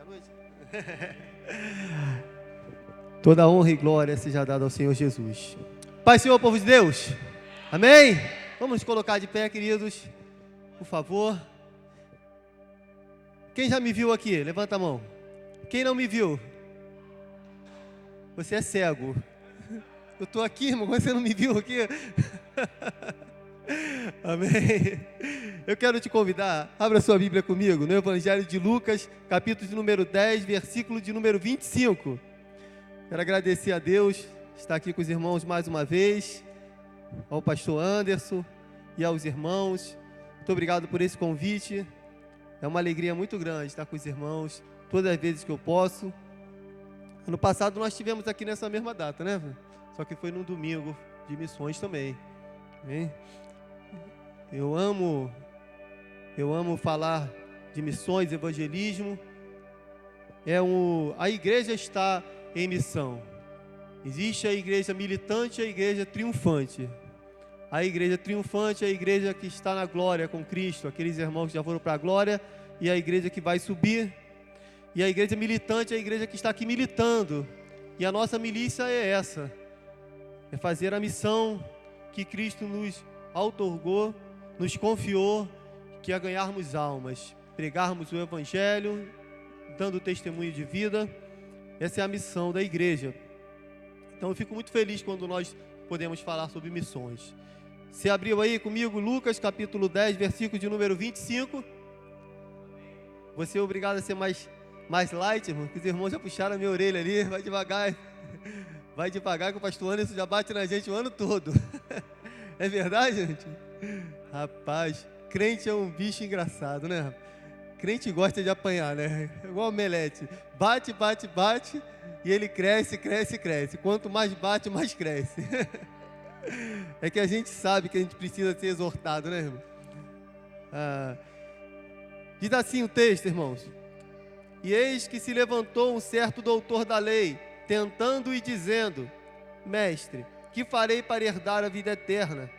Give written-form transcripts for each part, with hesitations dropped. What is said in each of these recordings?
noite. Toda honra e glória seja dada ao Senhor Jesus. Pai, Senhor, povo de Deus. Amém? Vamos nos colocar de pé, queridos. Por favor. Quem já me viu aqui? Levanta a mão. Quem não me viu? Você é cego. Eu estou aqui, irmão, você não me viu aqui? Amém. Eu quero te convidar, abra sua Bíblia comigo, no Evangelho de Lucas, capítulo de número 10, versículo de número 25. Quero agradecer a Deus, estar aqui com os irmãos mais uma vez, ao pastor Anderson e aos irmãos. Muito obrigado por esse convite. É uma alegria muito grande estar com os irmãos, todas as vezes que eu posso. Ano passado nós estivemos aqui nessa mesma data, né? Só que foi num domingo de missões também. Amém? Eu amo falar de missões, evangelismo. A igreja está em missão. Existe a igreja militante e a igreja triunfante. A igreja triunfante é a igreja que está na glória com Cristo, aqueles irmãos que já foram para a glória, e a igreja que vai subir. E a igreja militante é a igreja que está aqui militando. E a nossa milícia é essa: é fazer a missão que Cristo nos outorgou, nos confiou, que é ganharmos almas, pregarmos o Evangelho, dando testemunho de vida. Essa é a missão da igreja. Então eu fico muito feliz quando nós podemos falar sobre missões. Você abriu aí comigo Lucas capítulo 10, versículo de número 25. Você é obrigado a ser mais light, irmão, que os irmãos já puxaram a minha orelha ali. Vai devagar. Vai devagar, que o pastor Anderson já bate na gente o ano todo. É verdade, gente? Rapaz, crente é um bicho engraçado, né? Crente gosta de apanhar, né? Igual omelete. Bate, bate, bate, e ele cresce, cresce, cresce. Quanto mais bate, mais cresce. É que a gente sabe que a gente precisa ser exortado, né, irmão? Diz assim o texto, irmãos: E eis que se levantou um certo doutor da lei, tentando e dizendo: Mestre, que farei para herdar a vida eterna?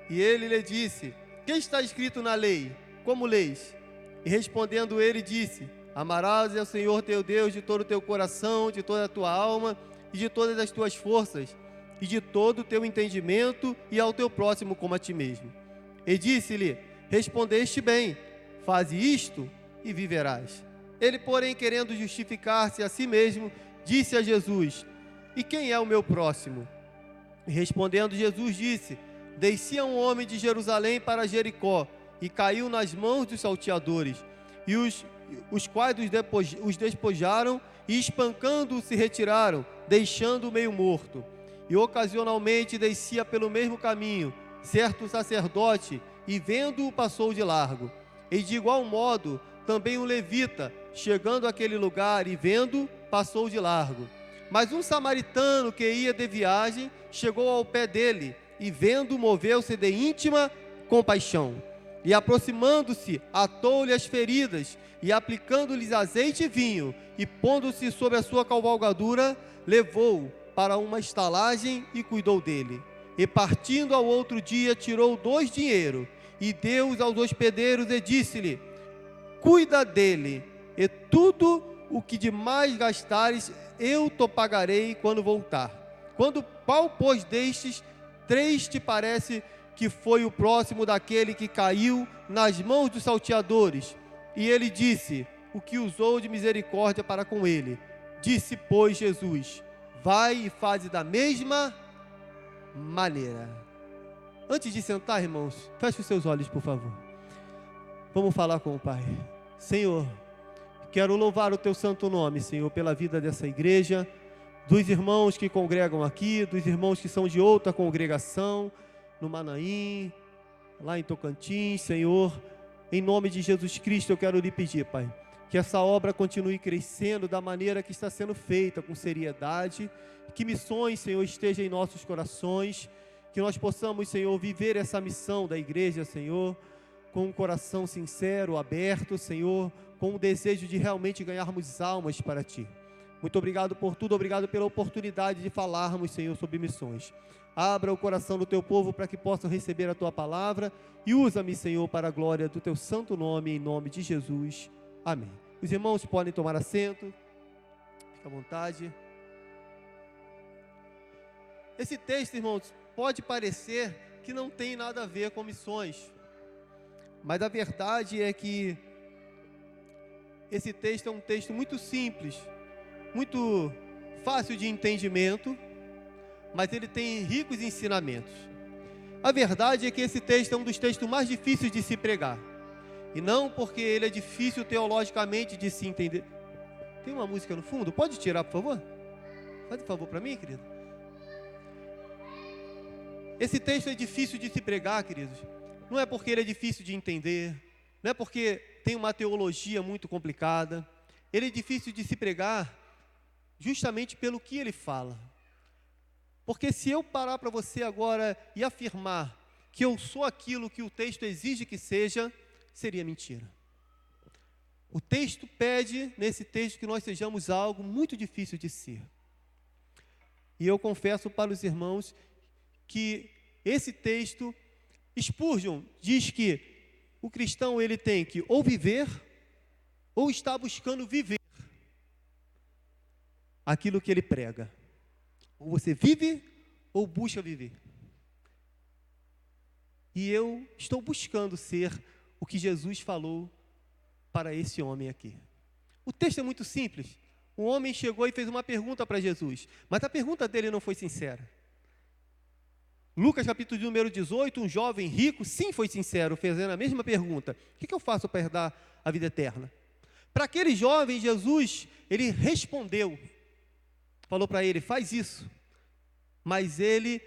E ele lhe disse: Que está escrito na lei? Como leis? E respondendo ele disse: Amarás ao Senhor teu Deus de todo o teu coração, de toda a tua alma e de todas as tuas forças, e de todo o teu entendimento, e ao teu próximo como a ti mesmo. E disse-lhe: Respondeste bem, faze isto e viverás. Ele, porém, querendo justificar-se a si mesmo, disse a Jesus: E quem é o meu próximo? E respondendo Jesus disse: Descia um homem de Jerusalém para Jericó, e caiu nas mãos dos salteadores, e os quais os despojaram, e espancando-o se retiraram, deixando-o meio morto. E ocasionalmente descia pelo mesmo caminho certo sacerdote, e vendo-o passou de largo. E de igual modo também um levita, chegando àquele lugar e vendo, passou de largo. Mas um samaritano que ia de viagem chegou ao pé dele, e vendo, moveu-se de íntima compaixão. E aproximando-se, atou-lhe as feridas, e aplicando-lhes azeite e vinho, e pondo-se sobre a sua cavalgadura, levou-o para uma estalagem e cuidou dele. E partindo ao outro dia, tirou 2 dinheiros, e deu-os aos hospedeiros, e disse-lhe: Cuida dele, e tudo o que demais gastares, eu te pagarei quando voltar. Qual, pois, destes 3 te parece que foi o próximo daquele que caiu nas mãos dos salteadores? E ele disse: O que usou de misericórdia para com ele. Disse, pois, Jesus: Vai e faze da mesma maneira. Antes de sentar, irmãos, feche os seus olhos, por favor. Vamos falar com o Pai. Senhor, quero louvar o teu santo nome, Senhor, pela vida dessa igreja, dos irmãos que congregam aqui, dos irmãos que são de outra congregação, no Manaim, lá em Tocantins, Senhor. Em nome de Jesus Cristo eu quero lhe pedir, Pai, que essa obra continue crescendo da maneira que está sendo feita, com seriedade, que missões, Senhor, estejam em nossos corações, que nós possamos, Senhor, viver essa missão da igreja, Senhor, com um coração sincero, aberto, Senhor, com o desejo de realmente ganharmos almas para Ti. Muito obrigado por tudo, obrigado pela oportunidade de falarmos, Senhor, sobre missões. Abra o coração do Teu povo para que possam receber a Tua palavra e usa-me, Senhor, para a glória do Teu santo nome, em nome de Jesus. Amém. Os irmãos podem tomar assento, fique à vontade. Esse texto, irmãos, pode parecer que não tem nada a ver com missões, mas a verdade é que esse texto é um texto muito simples, muito fácil de entendimento, mas ele tem ricos ensinamentos. A verdade é que esse texto é um dos textos mais difíceis de se pregar, e não porque ele é difícil teologicamente de se entender. Tem uma música no fundo? Pode tirar, por favor? Faz um favor para mim, querido. Esse texto é difícil de se pregar, queridos. Não é porque ele é difícil de entender, não é porque tem uma teologia muito complicada. Ele é difícil de se pregar justamente pelo que ele fala. Porque se eu parar para você agora e afirmar que eu sou aquilo que o texto exige que seja, seria mentira. O texto pede, nesse texto, que nós sejamos algo muito difícil de ser. E eu confesso para os irmãos que esse texto, Spurgeon diz que o cristão ele tem que ou viver, ou está buscando viver aquilo que ele prega. Ou você vive, ou busca viver. E eu estou buscando ser o que Jesus falou para esse homem aqui. O texto é muito simples. O homem chegou e fez uma pergunta para Jesus, mas a pergunta dele não foi sincera. Lucas capítulo número 18, um jovem rico, sim, foi sincero, fazendo a mesma pergunta: o que eu faço para herdar a vida eterna? Para aquele jovem, Jesus, ele respondeu, falou para ele: faz isso. Mas ele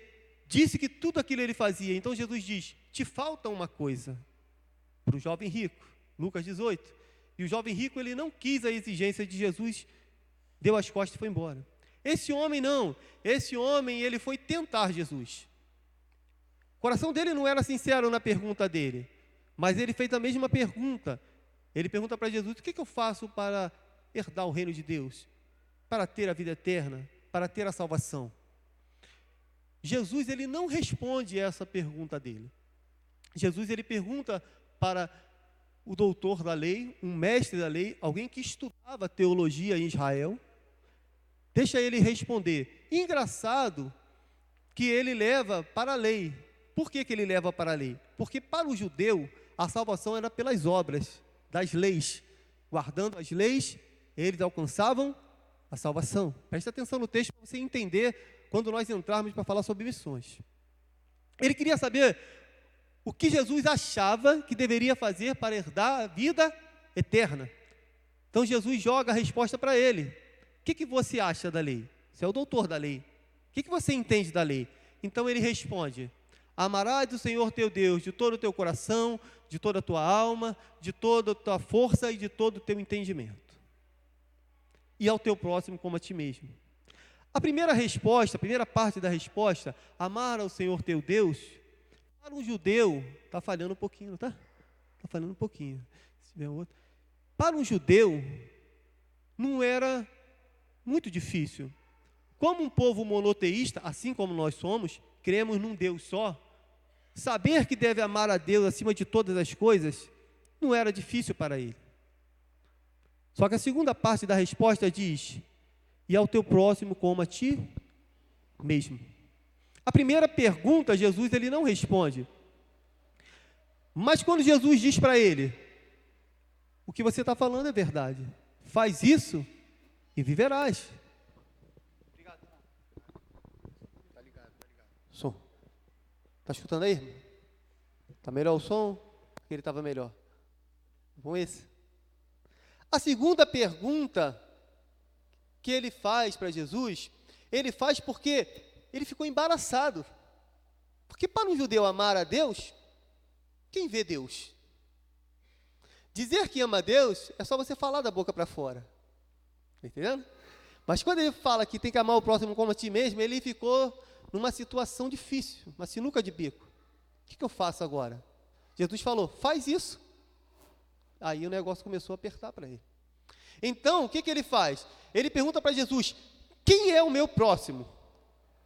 disse que tudo aquilo ele fazia. Então Jesus diz: te falta uma coisa. Para o jovem rico, Lucas 18. E o jovem rico, ele não quis a exigência de Jesus, deu as costas e foi embora. Esse homem não, esse homem ele foi tentar Jesus. O coração dele não era sincero na pergunta dele, mas ele fez a mesma pergunta. Ele pergunta para Jesus: o que eu faço para herdar o reino de Deus? Para ter a vida eterna, para ter a salvação? Jesus ele não responde essa pergunta dele. Jesus ele pergunta para o doutor da lei, um mestre da lei, alguém que estudava teologia em Israel, deixa ele responder. Engraçado que ele leva para a lei. Por que ele leva para a lei? Porque para o judeu a salvação era pelas obras, das leis. Guardando as leis, eles alcançavam a salvação. Preste atenção no texto para você entender quando nós entrarmos para falar sobre missões. Ele queria saber o que Jesus achava que deveria fazer para herdar a vida eterna. Então Jesus joga a resposta para ele. O que você acha da lei? Você é o doutor da lei. O que você entende da lei? Então ele responde: amarás o Senhor teu Deus de todo o teu coração, de toda a tua alma, de toda a tua força e de todo o teu entendimento. E ao teu próximo como a ti mesmo. A primeira resposta, a primeira parte da resposta, amar ao Senhor teu Deus, para um judeu, está falhando um pouquinho, tá? Está falhando um pouquinho. Se tiver outro. Para um judeu, não era muito difícil. Como um povo monoteísta, assim como nós somos, cremos num Deus só, saber que deve amar a Deus acima de todas as coisas, não era difícil para ele. Só que a segunda parte da resposta diz: e ao teu próximo como a ti mesmo. A primeira pergunta, Jesus ele não responde. Mas quando Jesus diz para ele: o que você está falando é verdade, faz isso e viverás. Obrigado. Está ligado. Som. Está escutando aí? Está melhor o som? Ele estava melhor. Vamos esse. A segunda pergunta que ele faz para Jesus, ele faz porque ele ficou embaraçado. Porque para um judeu amar a Deus, quem vê Deus? Dizer que ama a Deus é só você falar da boca para fora. Está entendendo? Mas quando ele fala que tem que amar o próximo como a ti mesmo, ele ficou numa situação difícil, uma sinuca de bico. O que eu faço agora? Jesus falou: faz isso. Aí o negócio começou a apertar para ele. Então, o que ele faz? Ele pergunta para Jesus: quem é o meu próximo?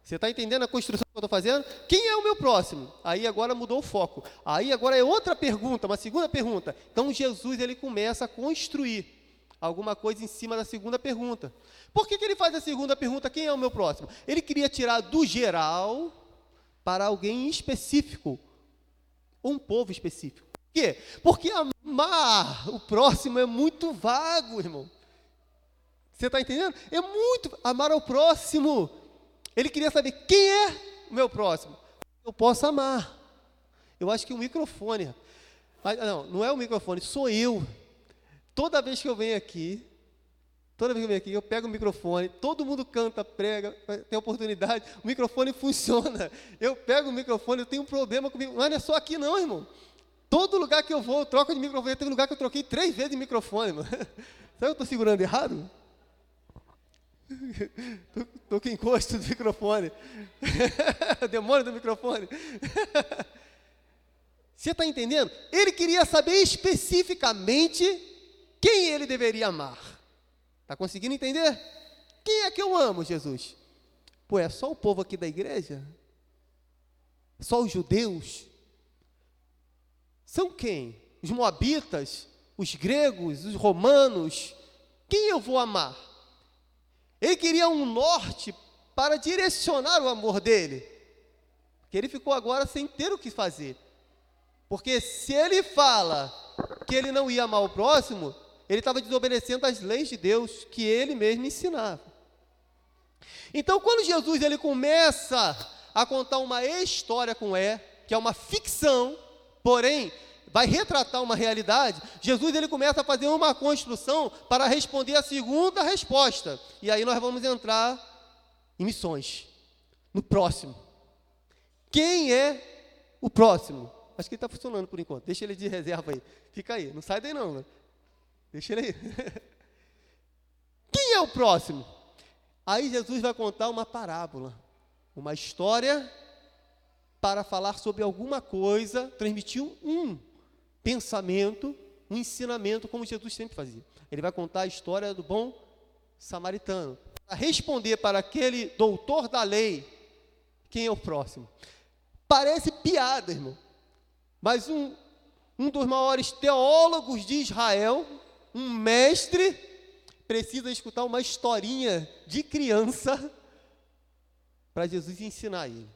Você está entendendo a construção que eu estou fazendo? Quem é o meu próximo? Aí agora mudou o foco. Aí agora é outra pergunta, uma segunda pergunta. Então Jesus ele começa a construir alguma coisa em cima da segunda pergunta. Por que ele faz a segunda pergunta, quem é o meu próximo? Ele queria tirar do geral para alguém específico, um povo específico. Por quê? Porque amar o próximo é muito vago, irmão. Você está entendendo? É muito amar ao próximo. Ele queria saber quem é o meu próximo. Eu posso amar. Eu acho que o microfone, não é o microfone, sou eu. Toda vez que eu venho aqui, eu pego o microfone, todo mundo canta, prega, tem oportunidade, o microfone funciona. Eu pego o microfone, eu tenho um problema comigo. Mas não é só aqui não, irmão. Todo lugar que eu vou, eu troco de microfone. Tem um lugar que eu troquei 3 vezes de microfone, mano. Será que eu estou segurando errado? Estou com encosto do microfone. Demônio do microfone. Você está entendendo? Ele queria saber especificamente quem ele deveria amar. Está conseguindo entender? Quem é que eu amo, Jesus? Pô, é só o povo aqui da igreja? Só os judeus? São quem? Os moabitas? Os gregos? Os romanos? Quem eu vou amar? Ele queria um norte para direcionar o amor dele. Porque ele ficou agora sem ter o que fazer. Porque se ele fala que ele não ia amar o próximo, ele estava desobedecendo as leis de Deus que ele mesmo ensinava. Então, quando Jesus ele começa a contar uma história que é uma ficção, porém vai retratar uma realidade, Jesus ele começa a fazer uma construção para responder a segunda resposta. E aí nós vamos entrar em missões, no próximo. Quem é o próximo? Acho que ele está funcionando por enquanto. Deixa ele de reserva aí. Fica aí, não sai daí não. Né? Deixa ele aí. Quem é o próximo? Aí Jesus vai contar uma parábola, uma história para falar sobre alguma coisa, transmitir um pensamento, um ensinamento, como Jesus sempre fazia. Ele vai contar a história do bom samaritano, para responder para aquele doutor da lei, quem é o próximo. Parece piada, irmão, mas um dos maiores teólogos de Israel, um mestre, precisa escutar uma historinha de criança para Jesus ensinar ele.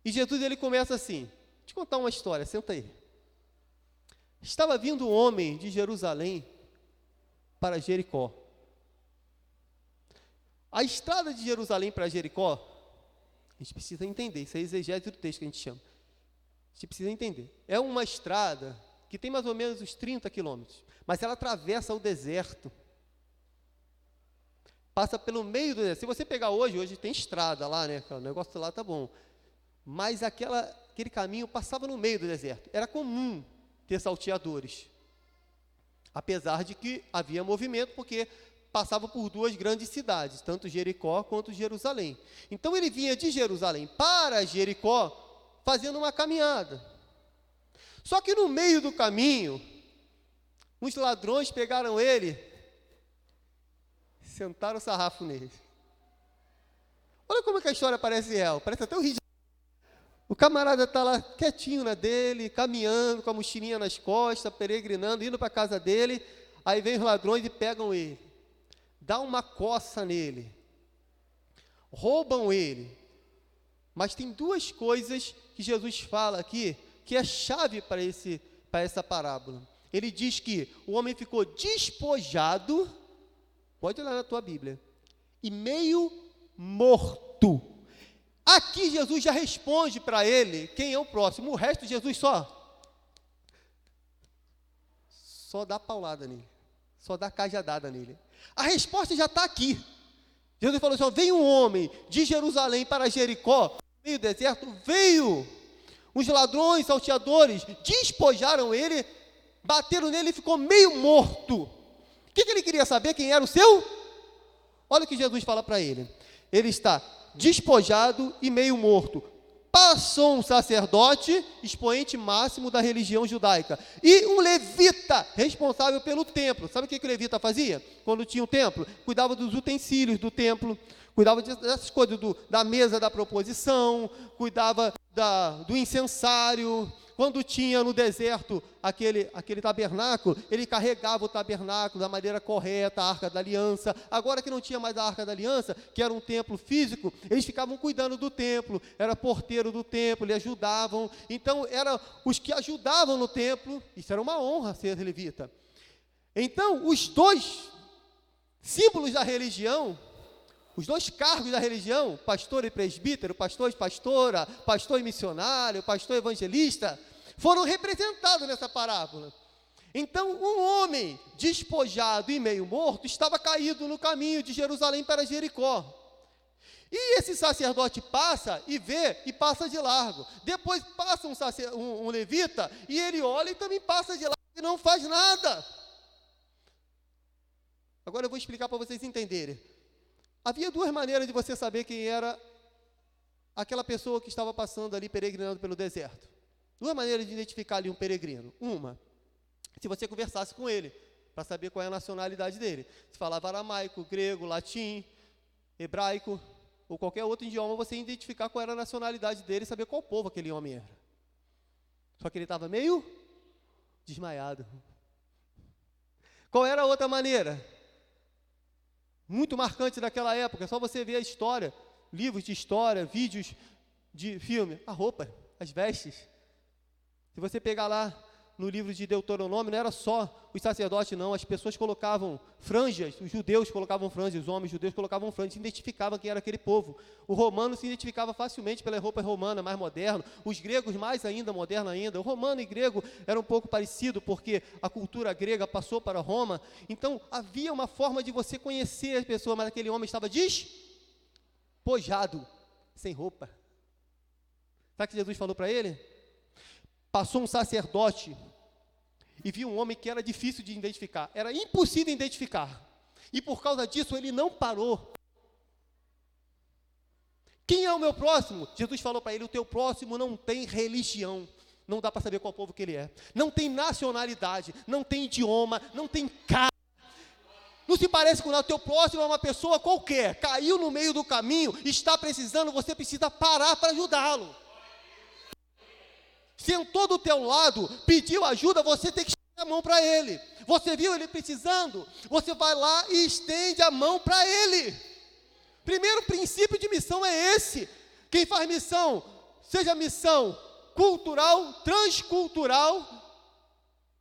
E Jesus ele começa assim, deixa eu contar uma história, senta aí. Estava vindo um homem de Jerusalém para Jericó. A estrada de Jerusalém para Jericó, a gente precisa entender, isso é exegese do texto que a gente chama. A gente precisa entender. É uma estrada que tem mais ou menos uns 30 quilômetros, mas ela atravessa o deserto. Passa pelo meio do deserto. Se você pegar hoje tem estrada lá, né? O negócio lá tá bom. Mas aquele caminho passava no meio do deserto. Era comum ter salteadores. Apesar de que havia movimento, porque passava por 2 grandes cidades, tanto Jericó quanto Jerusalém. Então ele vinha de Jerusalém para Jericó, fazendo uma caminhada. Só que no meio do caminho, uns ladrões pegaram ele, sentaram o sarrafo nele. Olha como é que a história parece real, parece até um ridículo. O camarada está lá quietinho na dele, caminhando com a mochilinha nas costas, peregrinando, indo para a casa dele, aí vem os ladrões e pegam ele, dá uma coça nele, roubam ele. Mas tem 2 coisas que Jesus fala aqui, que é chave para essa parábola. Ele diz que o homem ficou despojado, pode olhar na tua Bíblia, e meio morto. Aqui Jesus já responde para ele quem é o próximo. O resto Jesus só dá paulada nele, só dá cajadada nele. A resposta já está aqui. Jesus falou assim, veio um homem de Jerusalém para Jericó, no meio do deserto, veio os ladrões, salteadores, despojaram ele, bateram nele e ficou meio morto. O que ele queria saber? Quem era o seu? Olha o que Jesus fala para ele. Ele está despojado e meio morto. Passou um sacerdote, expoente máximo da religião judaica, e um levita, responsável pelo templo. Sabe o que o levita fazia? Quando tinha o templo, cuidava dos utensílios do templo, cuidava dessas coisas, da mesa da proposição, cuidava do incensário, quando tinha no deserto aquele tabernáculo, ele carregava o tabernáculo da maneira correta, a Arca da Aliança. Agora que não tinha mais a Arca da Aliança, que era um templo físico, eles ficavam cuidando do templo, era porteiro do templo, eles ajudavam. Então, eram os que ajudavam no templo, isso era uma honra ser levita. Então, os dois símbolos da religião, os dois cargos da religião, pastor e presbítero, pastor e pastora, pastor e missionário, pastor e evangelista, foram representados nessa parábola. Então, um homem despojado e meio morto estava caído no caminho de Jerusalém para Jericó. E esse sacerdote passa e vê e passa de largo. Depois passa um levita e ele olha e também passa de largo e não faz nada. Agora eu vou explicar para vocês entenderem. Havia duas maneiras de você saber quem era aquela pessoa que estava passando ali, peregrinando pelo deserto. Duas maneiras de identificar ali um peregrino. Uma, se você conversasse com ele, para saber qual é a nacionalidade dele. Se falava aramaico, grego, latim, hebraico, ou qualquer outro idioma, você ia identificar qual era a nacionalidade dele e saber qual povo aquele homem era. Só que ele estava meio desmaiado. Qual era a outra maneira? Muito marcante daquela época, é só você ver a história, livros de história, vídeos de filme, a roupa, as vestes. Se você pegar lá no livro de Deuteronômio, não era só os sacerdotes não, as pessoas colocavam franjas, os judeus colocavam franjas, os homens judeus colocavam franjas, identificavam quem era aquele povo. O romano se identificava facilmente pela roupa romana, mais moderna, os gregos mais ainda, moderno ainda. O romano e grego era um pouco parecido, porque a cultura grega passou para Roma, então havia uma forma de você conhecer as pessoas, mas aquele homem estava despojado, sem roupa. Sabe o que Jesus falou para ele? Passou um sacerdote e viu um homem que era difícil de identificar, era impossível identificar, e por causa disso ele não parou. Quem é o meu próximo? Jesus falou para ele, o teu próximo não tem religião, não dá para saber qual povo que ele é, não tem nacionalidade, não tem idioma, não tem cara, não se parece com nada. O teu próximo é uma pessoa qualquer, caiu no meio do caminho, está precisando, você precisa parar para ajudá-lo. Sentou do teu lado, pediu ajuda, você tem que estender a mão para ele. Você viu ele precisando, você vai lá e estende a mão para ele. Primeiro princípio de missão é esse. Quem faz missão, seja missão cultural, transcultural,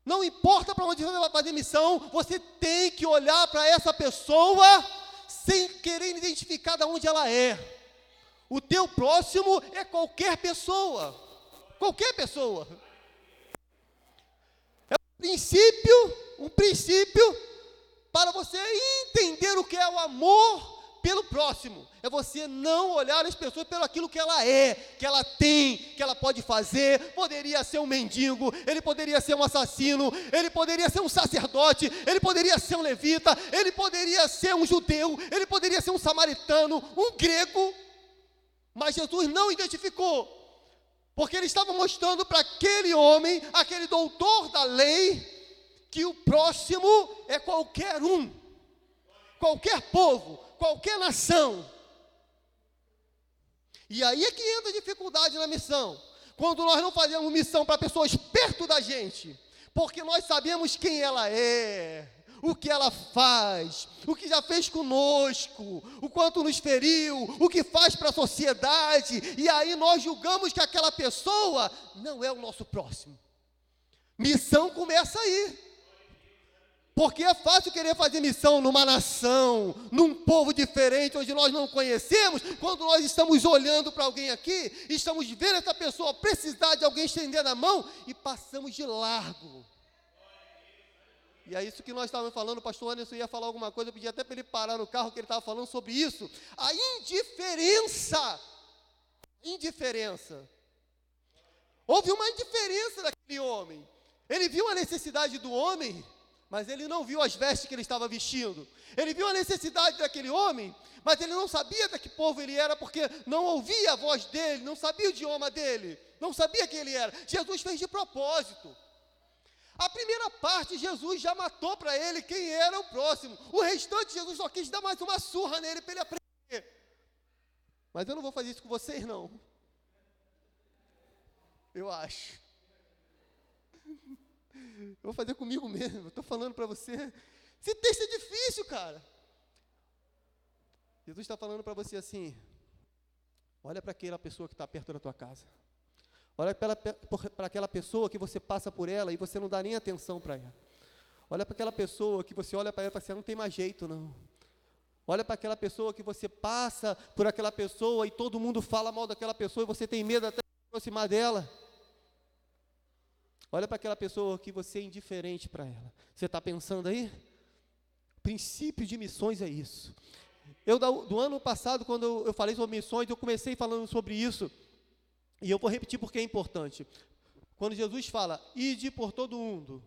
não importa para onde você vai fazer missão, você tem que olhar para essa pessoa sem querer identificar de onde ela é. O teu próximo é qualquer pessoa. Qualquer pessoa. É um princípio para você entender o que é o amor pelo próximo. É você não olhar as pessoas pelo aquilo que ela é, que ela tem, que ela pode fazer. Poderia ser um mendigo, ele poderia ser um assassino, ele poderia ser um sacerdote, ele poderia ser um levita, ele poderia ser um judeu, ele poderia ser um samaritano, um grego. Mas Jesus não identificou. Porque ele estava mostrando para aquele homem, aquele doutor da lei, que o próximo é qualquer um, qualquer povo, qualquer nação. E aí é que entra a dificuldade na missão. Quando nós não fazemos missão para pessoas perto da gente, porque nós sabemos quem ela é, o que ela faz, o que já fez conosco, o quanto nos feriu, o que faz para a sociedade, e aí nós julgamos que aquela pessoa não é o nosso próximo. Missão começa aí, porque é fácil querer fazer missão numa nação, num povo diferente, onde nós não conhecemos, quando nós estamos olhando para alguém aqui, estamos vendo essa pessoa precisar de alguém estendendo a mão, e passamos de largo. E é isso que nós estávamos falando, o pastor Anderson ia falar alguma coisa, eu pedi até para ele parar no carro, que ele estava falando sobre isso. A indiferença. Houve uma indiferença daquele homem. Ele viu a necessidade do homem, mas ele não viu as vestes que ele estava vestindo. Ele viu a necessidade daquele homem, mas ele não sabia de que povo ele era, porque não ouvia a voz dele, não sabia o idioma dele, não sabia quem ele era. Jesus fez de propósito. A primeira parte, Jesus já matou para ele quem era o próximo. O restante, Jesus só quis dar mais uma surra nele para ele aprender. Mas eu não vou fazer isso com vocês, não. Eu acho. Eu vou fazer comigo mesmo, eu estou falando para você. Esse texto é difícil, cara. Jesus está falando para você assim, olha para aquela pessoa que está perto da tua casa. Olha para aquela pessoa que você passa por ela e você não dá nem atenção para ela. Olha para aquela pessoa que você olha para ela e fala assim, não tem mais jeito não. Olha para aquela pessoa que você passa por aquela pessoa e todo mundo fala mal daquela pessoa e você tem medo até de se aproximar dela. Olha para aquela pessoa que você é indiferente para ela. Você está pensando aí? O princípio de missões é isso. Do ano passado, quando eu falei sobre missões, eu comecei falando sobre isso. E eu vou repetir porque é importante. Quando Jesus fala, ide por todo mundo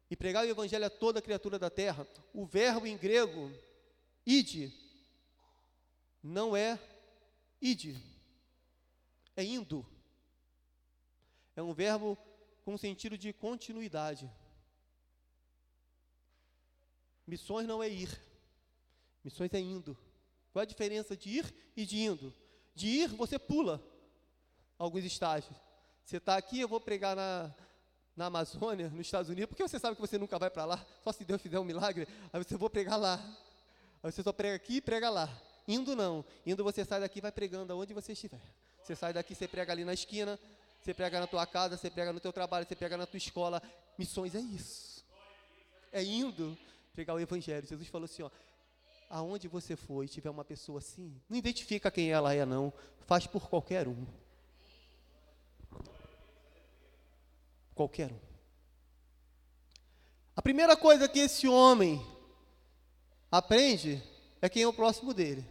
e pregar o evangelho a toda criatura da terra, o verbo em grego, ide, não é ide, é indo. É um verbo com sentido de continuidade. Missões não é ir, missões é indo. Qual é a diferença de ir e de indo? De ir, você pula alguns estágios. Você está aqui, eu vou pregar na Amazônia, nos Estados Unidos, porque você sabe que você nunca vai para lá, só se Deus fizer um milagre, aí você vou pregar lá. Aí você só prega aqui e prega lá. Indo não. Indo você sai daqui e vai pregando aonde você estiver. Você sai daqui, você prega ali na esquina, você prega na tua casa, você prega no teu trabalho, você prega na tua escola. Missões é isso. É indo pregar o evangelho. Jesus falou assim, ó, aonde você for e tiver uma pessoa assim, não identifica quem ela é não, faz por qualquer um. Qualquer um. A primeira coisa que esse homem aprende é quem é o próximo dele.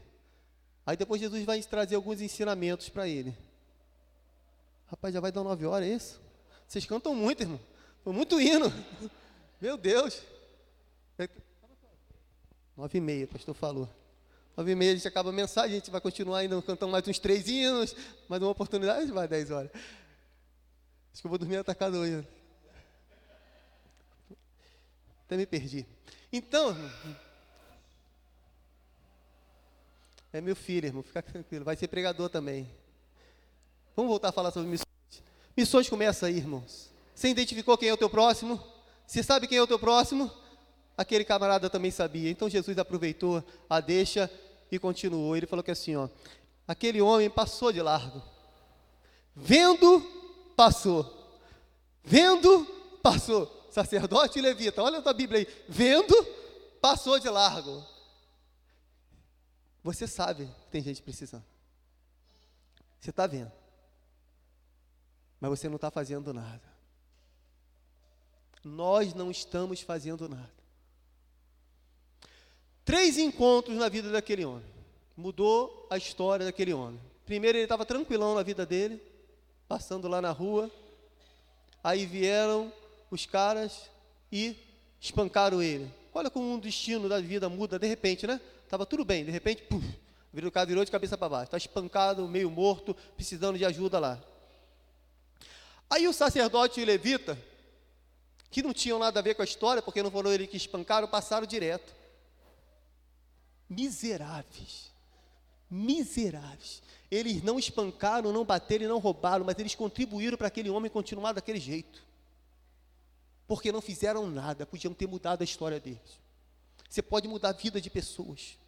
Aí depois Jesus vai trazer alguns ensinamentos para ele. Rapaz, já vai dar 9 horas, é isso? Vocês cantam muito, irmão. Foi muito hino. Meu Deus. 9h30, o pastor falou. 9h30 a gente acaba a mensagem, a gente vai continuar ainda cantando mais uns 3 hinos, mais uma oportunidade, vai 10 horas. Acho que eu vou dormir atacado hoje. Até me perdi. Então, é meu filho, irmão, fica tranquilo, vai ser pregador também. Vamos voltar a falar sobre missões. Missões começa aí, irmãos. Você identificou quem é o teu próximo? Você sabe quem é o teu próximo? Aquele camarada também sabia. Então Jesus aproveitou a deixa e continuou. Ele falou que assim, ó, aquele homem passou de largo. Vendo, passou. Vendo, passou. Sacerdote e levita, olha a tua Bíblia aí. Vendo, passou de largo. Você sabe que tem gente precisando. Você está vendo. Mas você não está fazendo nada. Nós não estamos fazendo nada. 3 encontros na vida daquele homem. Mudou a história daquele homem. Primeiro, ele estava tranquilão na vida dele, passando lá na rua. Aí vieram os caras e espancaram ele. Olha como o destino da vida muda de repente, né? Estava tudo bem, de repente, puf, o cara virou de cabeça para baixo. Está espancado, meio morto, precisando de ajuda lá. Aí o sacerdote e o levita, que não tinham nada a ver com a história, porque não foram eles que espancaram, passaram direto. Miseráveis. Miseráveis. Eles não espancaram, não bateram e não roubaram, mas eles contribuíram para aquele homem continuar daquele jeito. Porque não fizeram nada, podiam ter mudado a história deles. Você pode mudar a vida de pessoas.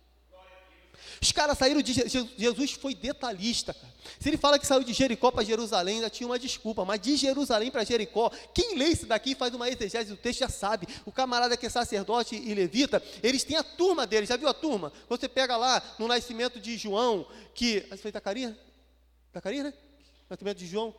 Os caras saíram de Jesus foi detalhista, cara. Se ele fala que saiu de Jericó para Jerusalém, ainda tinha uma desculpa, mas de Jerusalém para Jericó, quem lê isso daqui e faz uma exegese do texto já sabe. O camarada que é sacerdote e levita, eles têm a turma deles, já viu a turma? Você pega lá no nascimento de João, que... Foi Zacarias? Zacarias, né? Nascimento de João.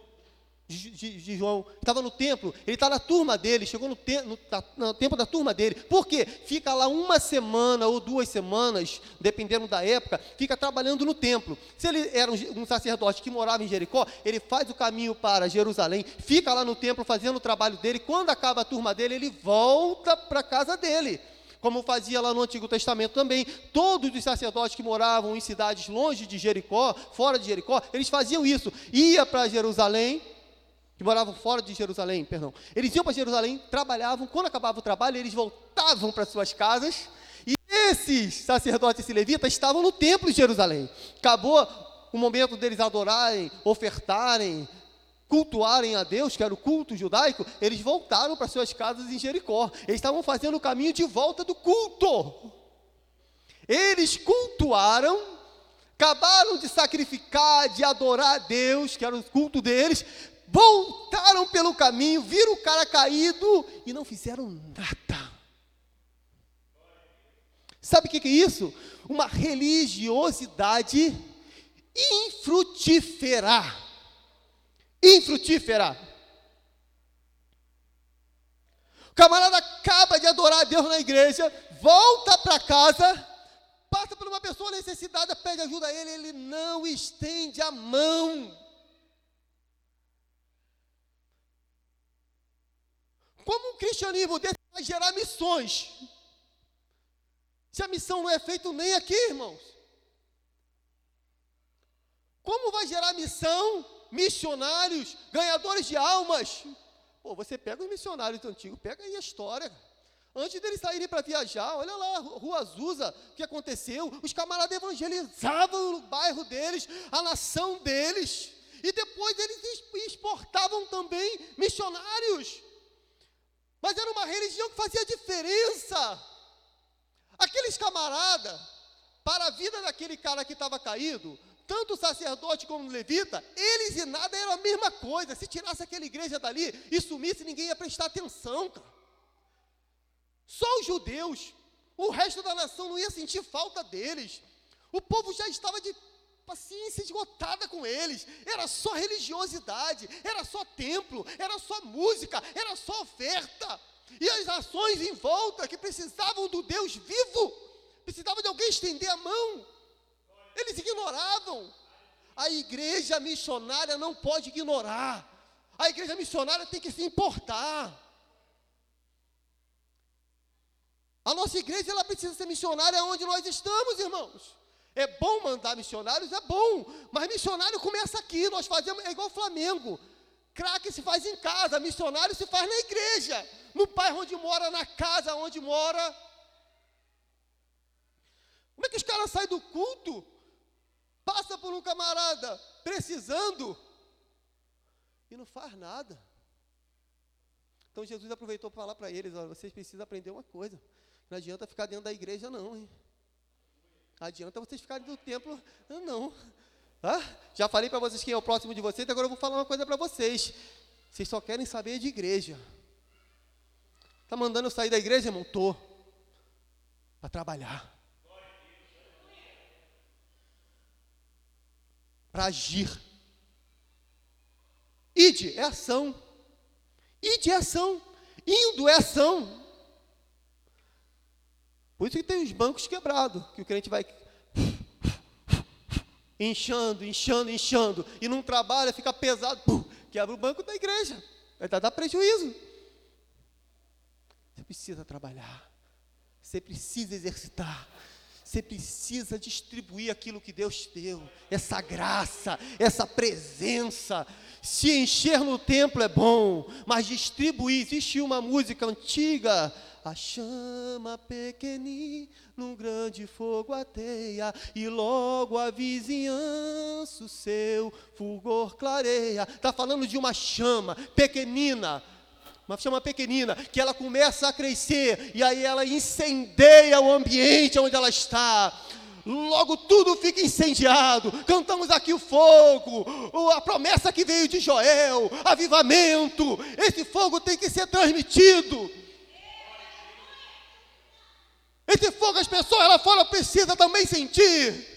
De João, estava no templo, ele está na turma dele, chegou no tempo da turma dele. Por quê? Fica lá 1 semana ou 2 semanas, dependendo da época, fica trabalhando no templo. Se ele era um sacerdote que morava em Jericó, ele faz o caminho para Jerusalém, fica lá no templo fazendo o trabalho dele. Quando acaba a turma dele, ele volta para a casa dele, como fazia lá no Antigo Testamento também. Todos os sacerdotes que moravam em cidades longe de Jericó, fora de Jericó, eles faziam isso, ia para Jerusalém, que moravam fora de Jerusalém, perdão. Eles iam para Jerusalém, trabalhavam, quando acabava o trabalho, eles voltavam para suas casas, e esses sacerdotes e levitas estavam no templo de Jerusalém. Acabou o momento deles adorarem, ofertarem, cultuarem a Deus, que era o culto judaico, eles voltaram para suas casas em Jericó. Eles estavam fazendo o caminho de volta do culto. Eles cultuaram, acabaram de sacrificar, de adorar a Deus, que era o culto deles, voltaram pelo caminho, viram o cara caído e não fizeram nada. Sabe o que é isso? Uma religiosidade infrutífera. Infrutífera. O camarada acaba de adorar a Deus na igreja, volta para casa, passa por uma pessoa necessitada, pede ajuda a ele, ele não estende a mão. Como o cristianismo desse vai gerar missões? Se a missão não é feita nem aqui, irmãos. Como vai gerar missão, missionários, ganhadores de almas? Pô, você pega os missionários antigos, pega aí a história. Antes deles saírem para viajar, olha lá, Rua Azusa, o que aconteceu? Os camaradas evangelizavam o bairro deles, a nação deles. E depois eles exportavam também missionários. Mas era uma religião que fazia diferença. Aqueles camaradas, para a vida daquele cara que estava caído, tanto o sacerdote como o levita, eles e nada eram a mesma coisa. Se tirasse aquela igreja dali e sumisse, ninguém ia prestar atenção, cara. Só os judeus, o resto da nação não ia sentir falta deles. O povo já estava de paciência esgotada com eles. Era só religiosidade, era só templo, era só música, era só oferta. E as nações em volta que precisavam do Deus vivo, precisavam de alguém estender a mão. Eles ignoravam. A igreja missionária não pode ignorar. A igreja missionária tem que se importar. A nossa igreja, ela precisa ser missionária onde nós estamos, irmãos. É bom mandar missionários, é bom. Mas missionário começa aqui, nós fazemos, é igual o Flamengo. Craque se faz em casa, missionário se faz na igreja. No bairro onde mora, na casa onde mora. Como é que os caras saem do culto? Passa por um camarada precisando e não faz nada. Então Jesus aproveitou para falar para eles, olha, vocês precisam aprender uma coisa. Não adianta ficar dentro da igreja não, hein? Não adianta vocês ficarem no templo, não. Ah, já falei para vocês quem é o próximo de vocês, agora eu vou falar uma coisa para vocês. Vocês só querem saber de igreja. Está mandando eu sair da igreja, irmão? Estou. Para trabalhar. Para agir. Ide é ação. Ide é ação. Indo é ação. Por isso que tem os bancos quebrados, que o crente vai inchando, e não trabalha, fica pesado, quebra o banco da igreja, vai dar prejuízo. Você precisa trabalhar, você precisa exercitar, você precisa distribuir aquilo que Deus te deu, essa graça, essa presença. Se encher no templo é bom, mas distribuir. Existe uma música antiga, a chama pequenina, num grande fogo ateia, e logo a vizinhança o seu fulgor clareia. Está falando de uma chama pequenina, que ela começa a crescer, e aí ela incendeia o ambiente onde ela está. Logo tudo fica incendiado. Cantamos aqui o fogo, a promessa que veio de Joel, avivamento. Esse fogo tem que ser transmitido. Esse fogo as pessoas lá fora precisam também sentir.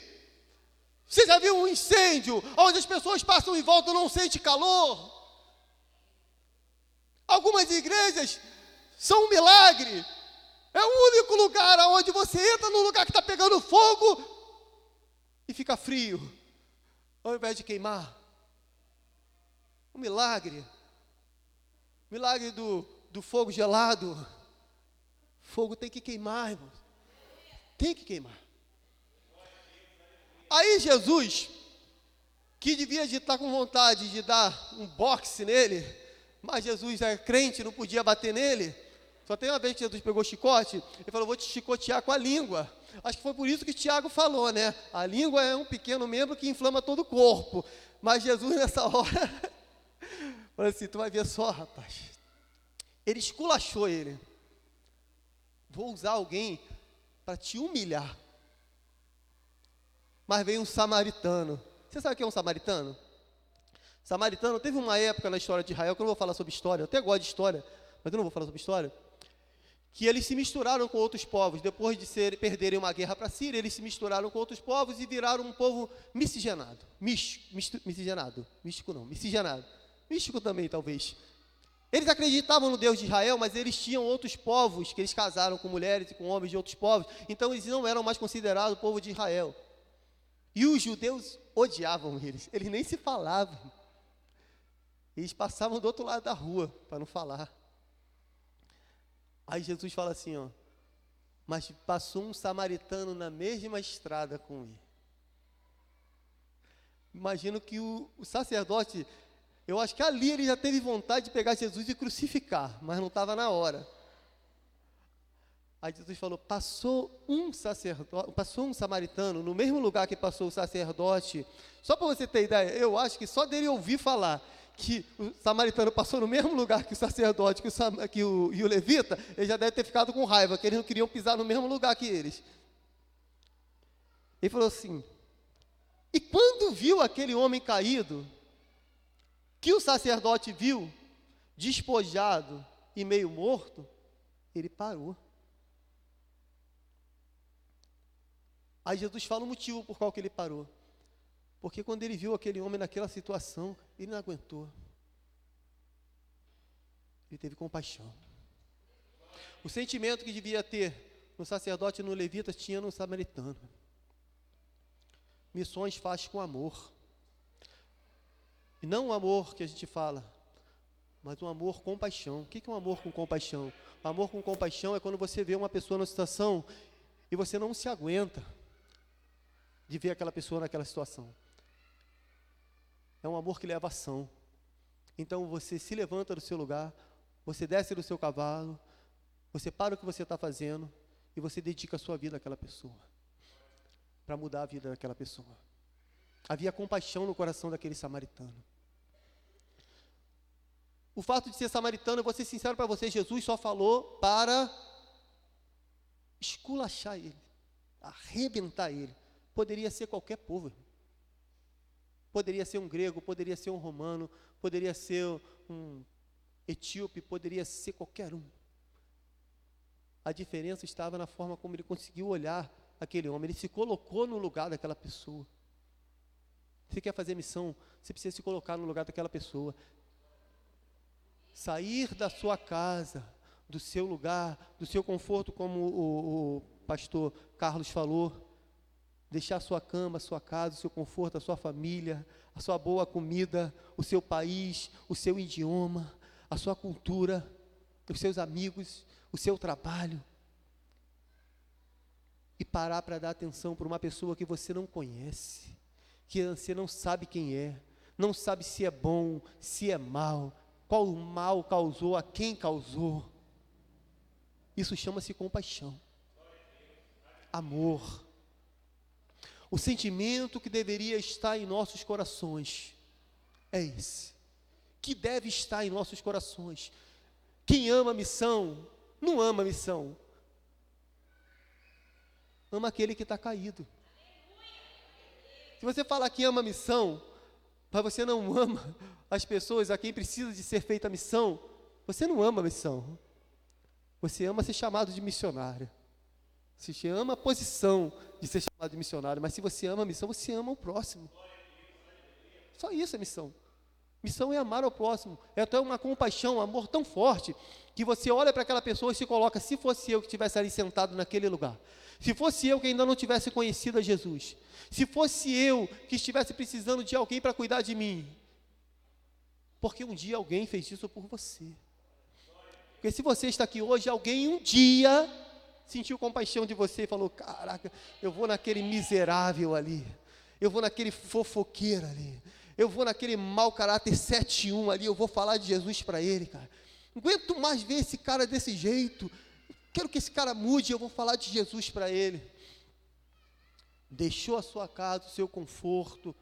Você já viu um incêndio onde as pessoas passam em volta e não sentem calor? Algumas igrejas são um milagre. É o único lugar onde você entra num lugar que está pegando fogo e fica frio, ao invés de queimar. Um milagre. Milagre do fogo gelado. Fogo tem que queimar, irmãos. Tem que queimar. Aí Jesus, que devia de estar com vontade de dar um boxe nele, mas Jesus é crente, não podia bater nele. Só tem uma vez que Jesus pegou chicote, ele falou, vou te chicotear com a língua. Acho que foi por isso que Tiago falou, né? A língua é um pequeno membro que inflama todo o corpo. Mas Jesus nessa hora Olha assim, tu vai ver só, rapaz. Ele esculachou ele. Vou usar alguém para te humilhar. Mas veio um samaritano. Você sabe o que é um samaritano? Samaritano, teve uma época na história de Israel, que eu não vou falar sobre história, eu até gosto de história, mas eu não vou falar sobre história, que eles se misturaram com outros povos. Depois de perderem uma guerra para a Síria, eles se misturaram com outros povos e viraram um povo miscigenado. Miscigenado. Místico não, miscigenado. Místico também, talvez. Eles acreditavam no Deus de Israel, mas eles tinham outros povos, que eles casaram com mulheres e com homens de outros povos. Então eles não eram mais considerados o povo de Israel. E os judeus odiavam eles nem se falavam. Eles passavam do outro lado da rua, para não falar. Aí Jesus fala assim, ó, mas passou um samaritano na mesma estrada com ele. Imagino que o sacerdote, eu acho que ali ele já teve vontade de pegar Jesus e crucificar, mas não estava na hora. Aí Jesus falou, passou um samaritano no mesmo lugar que passou o sacerdote. Só para você ter ideia, eu acho que só dele ouvir falar que o samaritano passou no mesmo lugar que o sacerdote, e o levita, ele já deve ter ficado com raiva, que eles não queriam pisar no mesmo lugar que eles. Ele falou assim, e quando viu aquele homem caído, que o sacerdote viu, despojado e meio morto, ele parou. Aí Jesus fala o motivo por qual que ele parou. Porque quando ele viu aquele homem naquela situação, ele não aguentou. Ele teve compaixão. O sentimento que devia ter no sacerdote e no levita, tinha no samaritano. Missões faz com amor. E não o amor que a gente fala, mas um amor com paixão. O que é um amor com compaixão? O amor com compaixão é quando você vê uma pessoa numa situação e você não se aguenta de ver aquela pessoa naquela situação. É um amor que leva ação. Então você se levanta do seu lugar, você desce do seu cavalo, você para o que você está fazendo e você dedica a sua vida àquela pessoa, para mudar a vida daquela pessoa. Havia compaixão no coração daquele samaritano. O fato de ser samaritano, eu vou ser sincero para você, Jesus só falou para esculachar ele, arrebentar ele. Poderia ser qualquer povo. Poderia ser um grego, poderia ser um romano, poderia ser um etíope, poderia ser qualquer um. A diferença estava na forma como ele conseguiu olhar aquele homem. Ele se colocou no lugar daquela pessoa. Você quer fazer missão, você precisa se colocar no lugar daquela pessoa. Sair da sua casa, do seu lugar, do seu conforto, como o pastor Carlos falou. Deixar a sua cama, a sua casa, o seu conforto, a sua família, a sua boa comida, o seu país, o seu idioma, a sua cultura, os seus amigos, o seu trabalho. E parar para dar atenção para uma pessoa que você não conhece, que você não sabe quem é, não sabe se é bom, se é mal, qual o mal causou, a quem causou. Isso chama-se compaixão, amor. O sentimento que deveria estar em nossos corações é esse, que deve estar em nossos corações. Quem ama a missão, não ama a missão, ama aquele que está caído. Se você falar que ama a missão, mas você não ama as pessoas a quem precisa de ser feita a missão, você não ama a missão. Você ama ser chamado de missionário. Você ama a posição de ser chamado de missionário, mas se você ama a missão, você ama o próximo. Só isso é missão. Missão é amar ao próximo, é ter uma compaixão, um amor tão forte, que você olha para aquela pessoa e se coloca, se fosse eu que estivesse ali sentado naquele lugar, se fosse eu que ainda não tivesse conhecido a Jesus, se fosse eu que estivesse precisando de alguém para cuidar de mim, porque um dia alguém fez isso por você. Porque se você está aqui hoje, alguém um dia sentiu compaixão de você e falou, caraca, eu vou naquele miserável ali, eu vou naquele fofoqueiro ali, eu vou naquele mau caráter 7-1 ali, eu vou falar de Jesus para ele, cara. Não aguento mais ver esse cara desse jeito, quero que esse cara mude, eu vou falar de Jesus para ele. Deixou a sua casa, o seu conforto,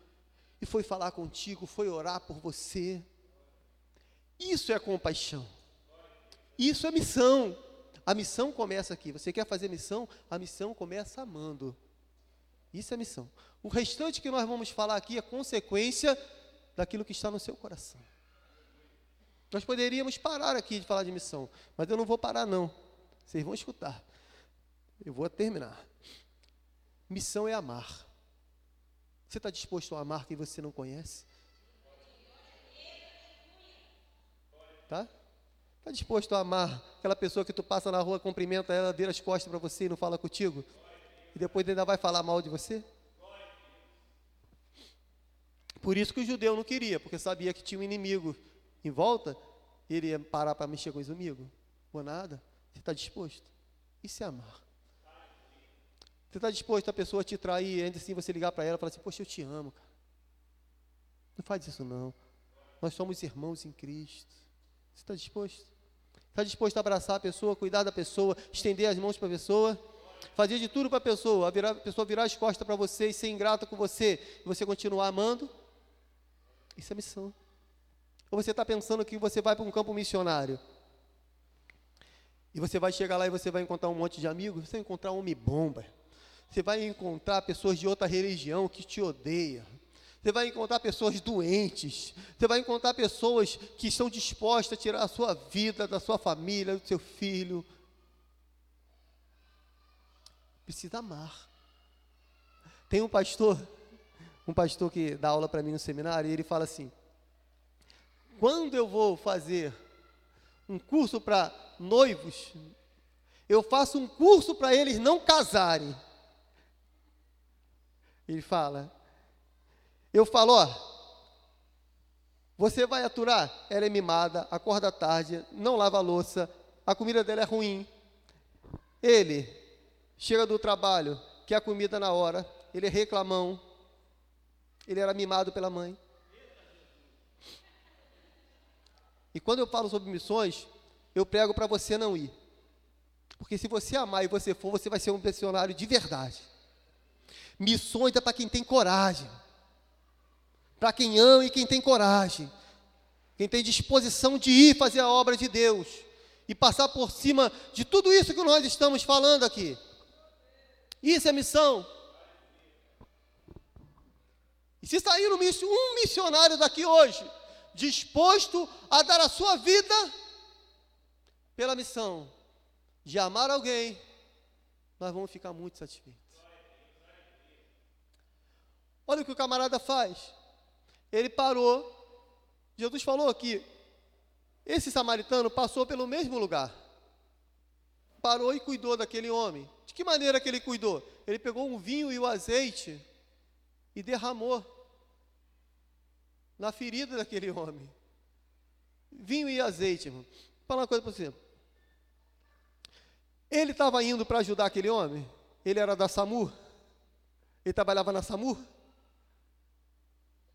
e foi falar contigo, foi orar por você. Isso é compaixão. Isso é missão. A missão começa aqui. Você quer fazer missão? A missão começa amando. Isso é missão. O restante que nós vamos falar aqui é consequência daquilo que está no seu coração. Nós poderíamos parar aqui de falar de missão, mas eu não vou parar não. Vocês vão escutar. Eu vou terminar. Missão é amar. Você está disposto a amar quem você não conhece? Tá? Está disposto a amar aquela pessoa que tu passa na rua, cumprimenta ela, vira as costas para você e não fala contigo? E depois ainda vai falar mal de você? Por isso que o judeu não queria, porque sabia que tinha um inimigo em volta, ele ia parar para mexer com os amigos. Ou nada. Você está disposto? Isso é amar. Você está disposto a pessoa te trair, ainda assim você ligar para ela e falar assim, poxa, eu te amo, cara. Não faz isso não. Nós somos irmãos em Cristo. Você está disposto? Está disposto a abraçar a pessoa, cuidar da pessoa, estender as mãos para a pessoa, fazer de tudo para a pessoa virar as costas para você e ser ingrata com você, e você continuar amando? Isso é missão. Ou você está pensando que você vai para um campo missionário, e você vai chegar lá e você vai encontrar um monte de amigos, você vai encontrar homem-bomba, você vai encontrar pessoas de outra religião que te odeiam, você vai encontrar pessoas doentes, você vai encontrar pessoas que estão dispostas a tirar a sua vida, da sua família, do seu filho. Precisa amar. Tem um pastor que dá aula para mim no seminário, e ele fala assim, quando eu vou fazer um curso para noivos, eu faço um curso para eles não casarem. Ele fala, eu falo, ó, você vai aturar? Ela é mimada, acorda tarde, não lava a louça, a comida dela é ruim. Ele chega do trabalho, quer a comida na hora, ele é reclamão, ele era mimado pela mãe. E quando eu falo sobre missões, eu prego para você não ir. Porque se você amar e você for, você vai ser um missionário de verdade. Missões é para quem tem coragem. Para quem ama e quem tem coragem. Quem tem disposição de ir fazer a obra de Deus. E passar por cima de tudo isso que nós estamos falando aqui. Isso é missão. E se sair um missionário daqui hoje, disposto a dar a sua vida pela missão de amar alguém, nós vamos ficar muito satisfeitos. Olha o que o camarada faz. Ele parou. Jesus falou que esse samaritano passou pelo mesmo lugar. Parou e cuidou daquele homem. De que maneira que ele cuidou? Ele pegou um vinho e o azeite e derramou na ferida daquele homem. Vinho e azeite, irmão. Vou falar uma coisa para você. Ele estava indo para ajudar aquele homem? Ele era da SAMU? Ele trabalhava na SAMU?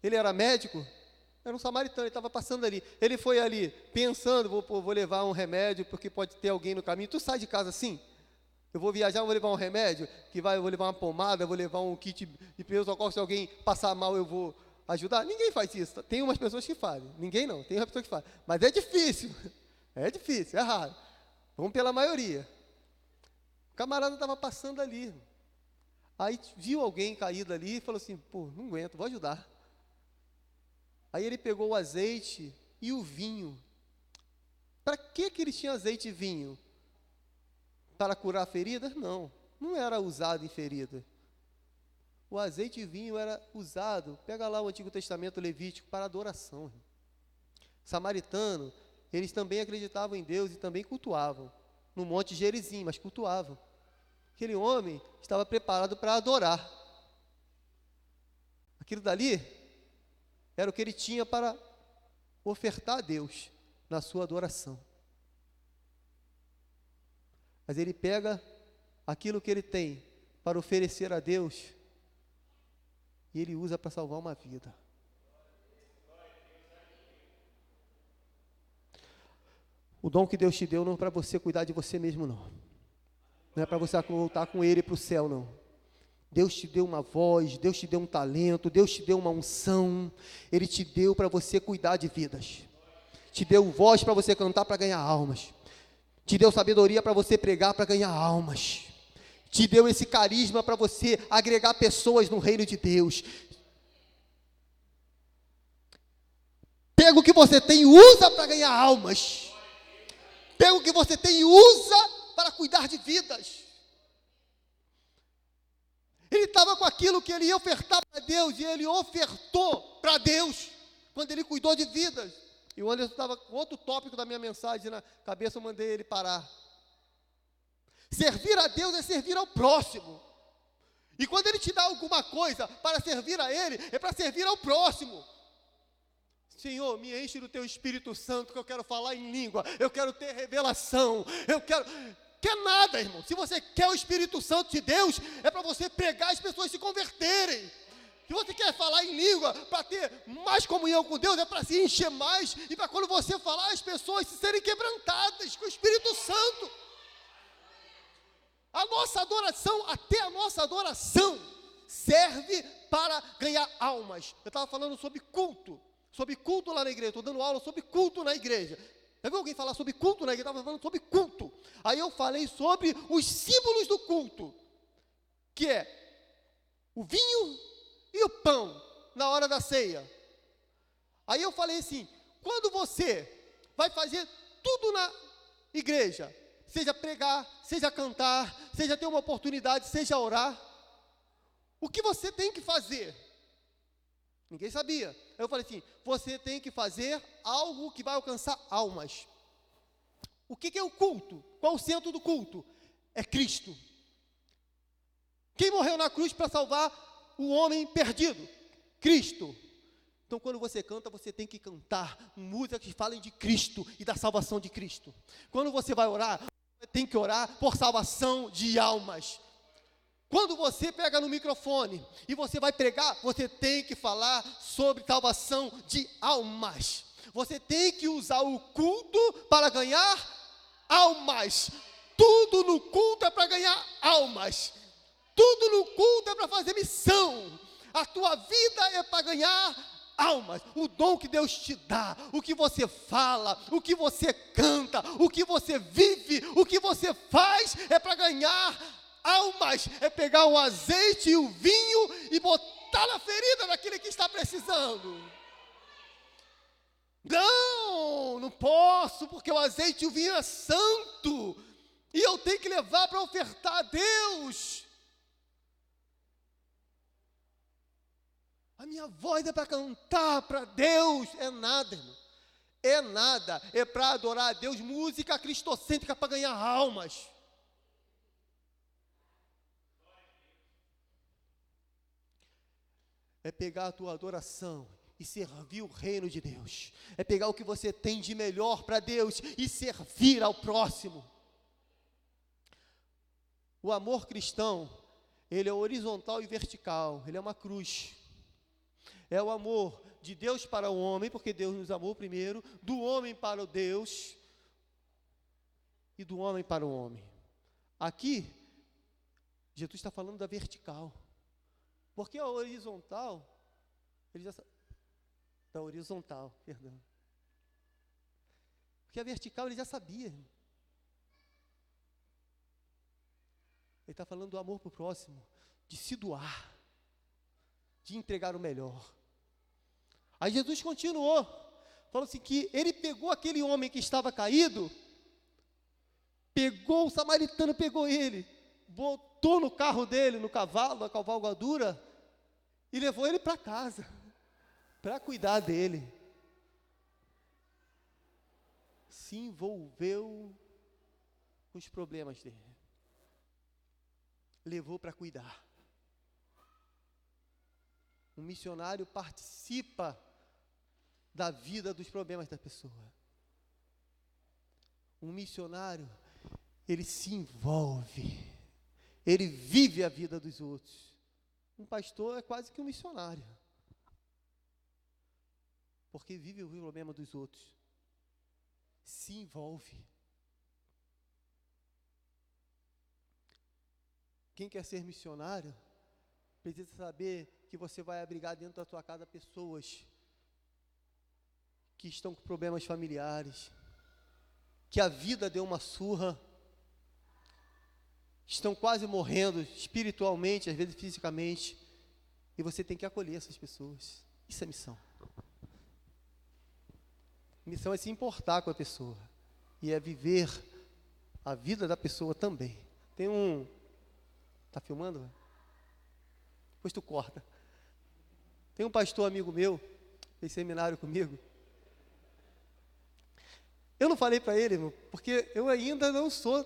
Ele era médico? Era um samaritano, ele estava passando ali. Ele foi ali pensando, vou levar um remédio, porque pode ter alguém no caminho. Tu sai de casa assim? Eu vou viajar, vou levar um remédio, eu vou levar uma pomada, vou levar um kit de primeiros socorros, se alguém passar mal eu vou ajudar. Ninguém faz isso. Tem umas pessoas que fazem. Ninguém não, tem umas pessoas que fazem. Mas é difícil. É difícil, é raro. Vamos pela maioria. O camarada estava passando ali. Aí viu alguém caído ali e falou assim, pô, não aguento, vou ajudar. Aí ele pegou o azeite e o vinho. Para que ele tinha azeite e vinho? Para curar feridas? Não, não era usado em ferida. O azeite e vinho era usado, pega lá o Antigo Testamento Levítico, para adoração. Samaritano, eles também acreditavam em Deus e também cultuavam. No Monte Gerizim, mas cultuavam. Aquele homem estava preparado para adorar. Aquilo dali era o que ele tinha para ofertar a Deus na sua adoração. Mas ele pega aquilo que ele tem para oferecer a Deus e ele usa para salvar uma vida. O dom que Deus te deu não é para você cuidar de você mesmo, não. Não é para você voltar com ele para o céu, não. Deus te deu uma voz, Deus te deu um talento, Deus te deu uma unção. Ele te deu para você cuidar de vidas. te deu voz para você cantar para ganhar almas, te deu sabedoria para você pregar para ganhar almas, te deu esse carisma para você agregar pessoas no reino de Deus. Pega o que você tem e usa para ganhar almas. Pega o que você tem e usa para cuidar de vidas. Ele estava com aquilo que ele ia ofertar para Deus, e ele ofertou para Deus, quando ele cuidou de vidas. E o Anderson estava com outro tópico da minha mensagem na cabeça, eu mandei ele parar. Servir a Deus é servir ao próximo. E quando ele te dá alguma coisa para servir a Ele, é para servir ao próximo. Senhor, me enche do Teu Espírito Santo, que eu quero falar em língua, eu quero ter revelação, eu quero... Quer nada, irmão. Se você quer o Espírito Santo de Deus, é para você pregar, as pessoas se converterem. Se você quer falar em língua, para ter mais comunhão com Deus, é para se encher mais, e para quando você falar, as pessoas se serem quebrantadas com o Espírito Santo. A nossa adoração, até a nossa adoração, serve para ganhar almas. Eu estava falando sobre culto lá na igreja, estou dando aula sobre culto na igreja. Já viu alguém falar sobre culto na igreja? Eu estava falando sobre culto. Aí eu falei sobre os símbolos do culto, que é o vinho e o pão, na hora da ceia. Aí eu falei assim, quando você vai fazer tudo na igreja, seja pregar, seja cantar, seja ter uma oportunidade, seja orar, o que você tem que fazer? Ninguém sabia. Eu falei assim, você tem que fazer algo que vai alcançar almas. O que é o culto? Qual o centro do culto? É Cristo. Quem morreu na cruz para salvar o homem perdido? Cristo. Então, quando você canta, você tem que cantar músicas que falem de Cristo e da salvação de Cristo. Quando você vai orar, você tem que orar por salvação de almas. Quando você pega no microfone e você vai pregar, você tem que falar sobre salvação de almas. Você tem que usar o culto para ganhar almas. Tudo no culto é para ganhar almas. Tudo no culto é para fazer missão. A tua vida é para ganhar almas. O dom que Deus te dá, o que você fala, o que você canta, o que você vive, o que você faz é para ganhar almas, é pegar o azeite e o vinho e botar na ferida daquele que está precisando. Não posso, porque o azeite e o vinho é santo, e eu tenho que levar para ofertar a Deus. A minha voz é para cantar para Deus, é nada, irmão. É nada, é para adorar a Deus, música cristocêntrica para ganhar almas. É pegar a tua adoração e servir o reino de Deus. É pegar o que você tem de melhor para Deus e servir ao próximo. O amor cristão, ele é horizontal e vertical, ele é uma cruz. É o amor de Deus para o homem, porque Deus nos amou primeiro, do homem para o Deus e do homem para o homem. Aqui, Jesus está falando da vertical. Porque a horizontal, ele já da horizontal, perdão. Porque a vertical ele já sabia. Ele está falando do amor para o próximo, de se doar, de entregar o melhor. Aí Jesus continuou, falou assim que ele pegou aquele homem que estava caído, pegou o samaritano, pegou ele, botou no carro dele, no cavalo, na cavalgadura, e levou ele para casa, para cuidar dele. Se envolveu com os problemas dele. Levou para cuidar. Um missionário participa da vida dos problemas da pessoa. Um missionário, ele se envolve. Ele vive a vida dos outros. Um pastor é quase que um missionário, porque vive o problema dos outros, se envolve. Quem quer ser missionário, precisa saber que você vai abrigar dentro da tua casa pessoas que estão com problemas familiares, que a vida deu uma surra, estão quase morrendo espiritualmente, às vezes fisicamente, e você tem que acolher essas pessoas. Isso é missão. Missão é se importar com a pessoa, e é viver a vida da pessoa também. Tem um... Tá filmando? Depois tu corta. Tem um pastor amigo meu, fez seminário comigo. Eu não falei para ele, irmão, porque eu ainda não sou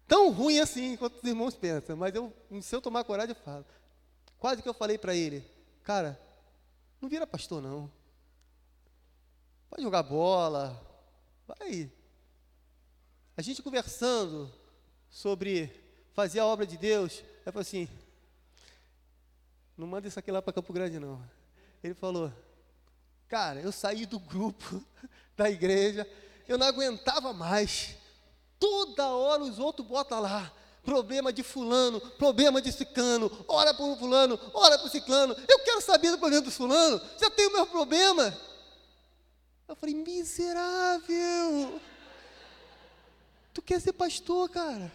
tão ruim assim quanto os irmãos pensam, mas se eu tomar coragem, eu falo. Quase que eu falei para ele, cara, não vira pastor não. Vai jogar bola, vai. A gente conversando sobre fazer a obra de Deus, eu falei assim, não manda isso aqui lá para Campo Grande não. Ele falou, cara, eu saí do grupo da igreja, eu não aguentava mais. Toda hora os outros botam lá, problema de fulano, problema de ciclano, ora para o fulano, ora para o ciclano. Eu quero saber do problema do fulano, já tem o meu problema. Eu falei, miserável, tu quer ser pastor, cara?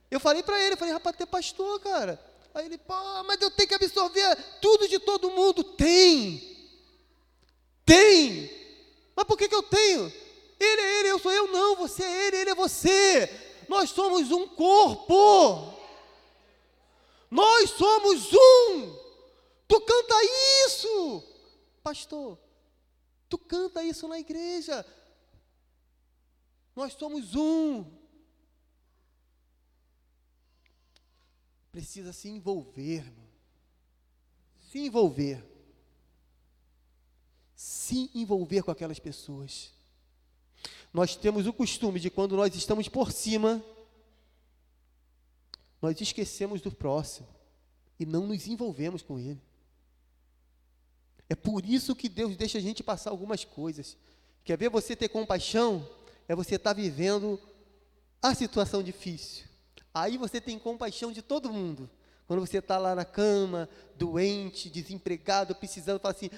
Eu falei para ele, rapaz, tu é pastor, cara. Aí ele, pô, mas eu tenho que absorver tudo de todo mundo. Tem. Mas por que eu tenho? Ele é ele, eu sou eu, não. Você é ele é você. Nós somos um corpo. Nós somos um. Tu canta isso, pastor. Tu canta isso na igreja. Nós somos um. Precisa se envolver, irmão. Se envolver. Se envolver com aquelas pessoas. Nós temos o costume de quando nós estamos por cima, nós esquecemos do próximo e não nos envolvemos com ele. É por isso que Deus deixa a gente passar algumas coisas. Quer ver você ter compaixão? É você estar vivendo a situação difícil. Aí você tem compaixão de todo mundo. Quando você está lá na cama, doente, desempregado, precisando, fala assim,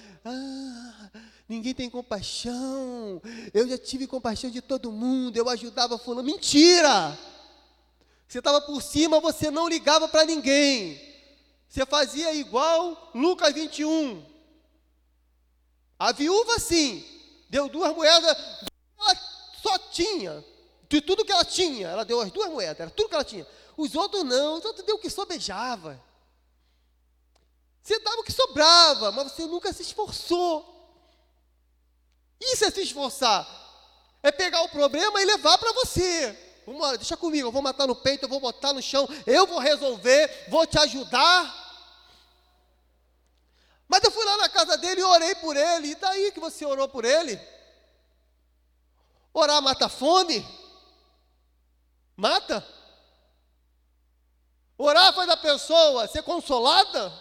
ninguém tem compaixão, eu já tive compaixão de todo mundo, eu ajudava fulano. Mentira! Você estava por cima, você não ligava para ninguém. Você fazia igual Lucas 21. A viúva, sim, deu 2 moedas, ela só tinha, de tudo que ela tinha, ela deu as 2 moedas, era tudo que ela tinha. Os outros não, os outros deu o que sobejava. Você dava o que sobrava, mas você nunca se esforçou. Isso é se esforçar. É pegar o problema e levar para você. Vamos lá, deixa comigo, eu vou matar no peito, eu vou botar no chão, eu vou resolver, vou te ajudar. Mas eu fui lá na casa dele e orei por ele. E daí que você orou por ele? Orar mata a fome? Mata? Orar faz a pessoa ser consolada?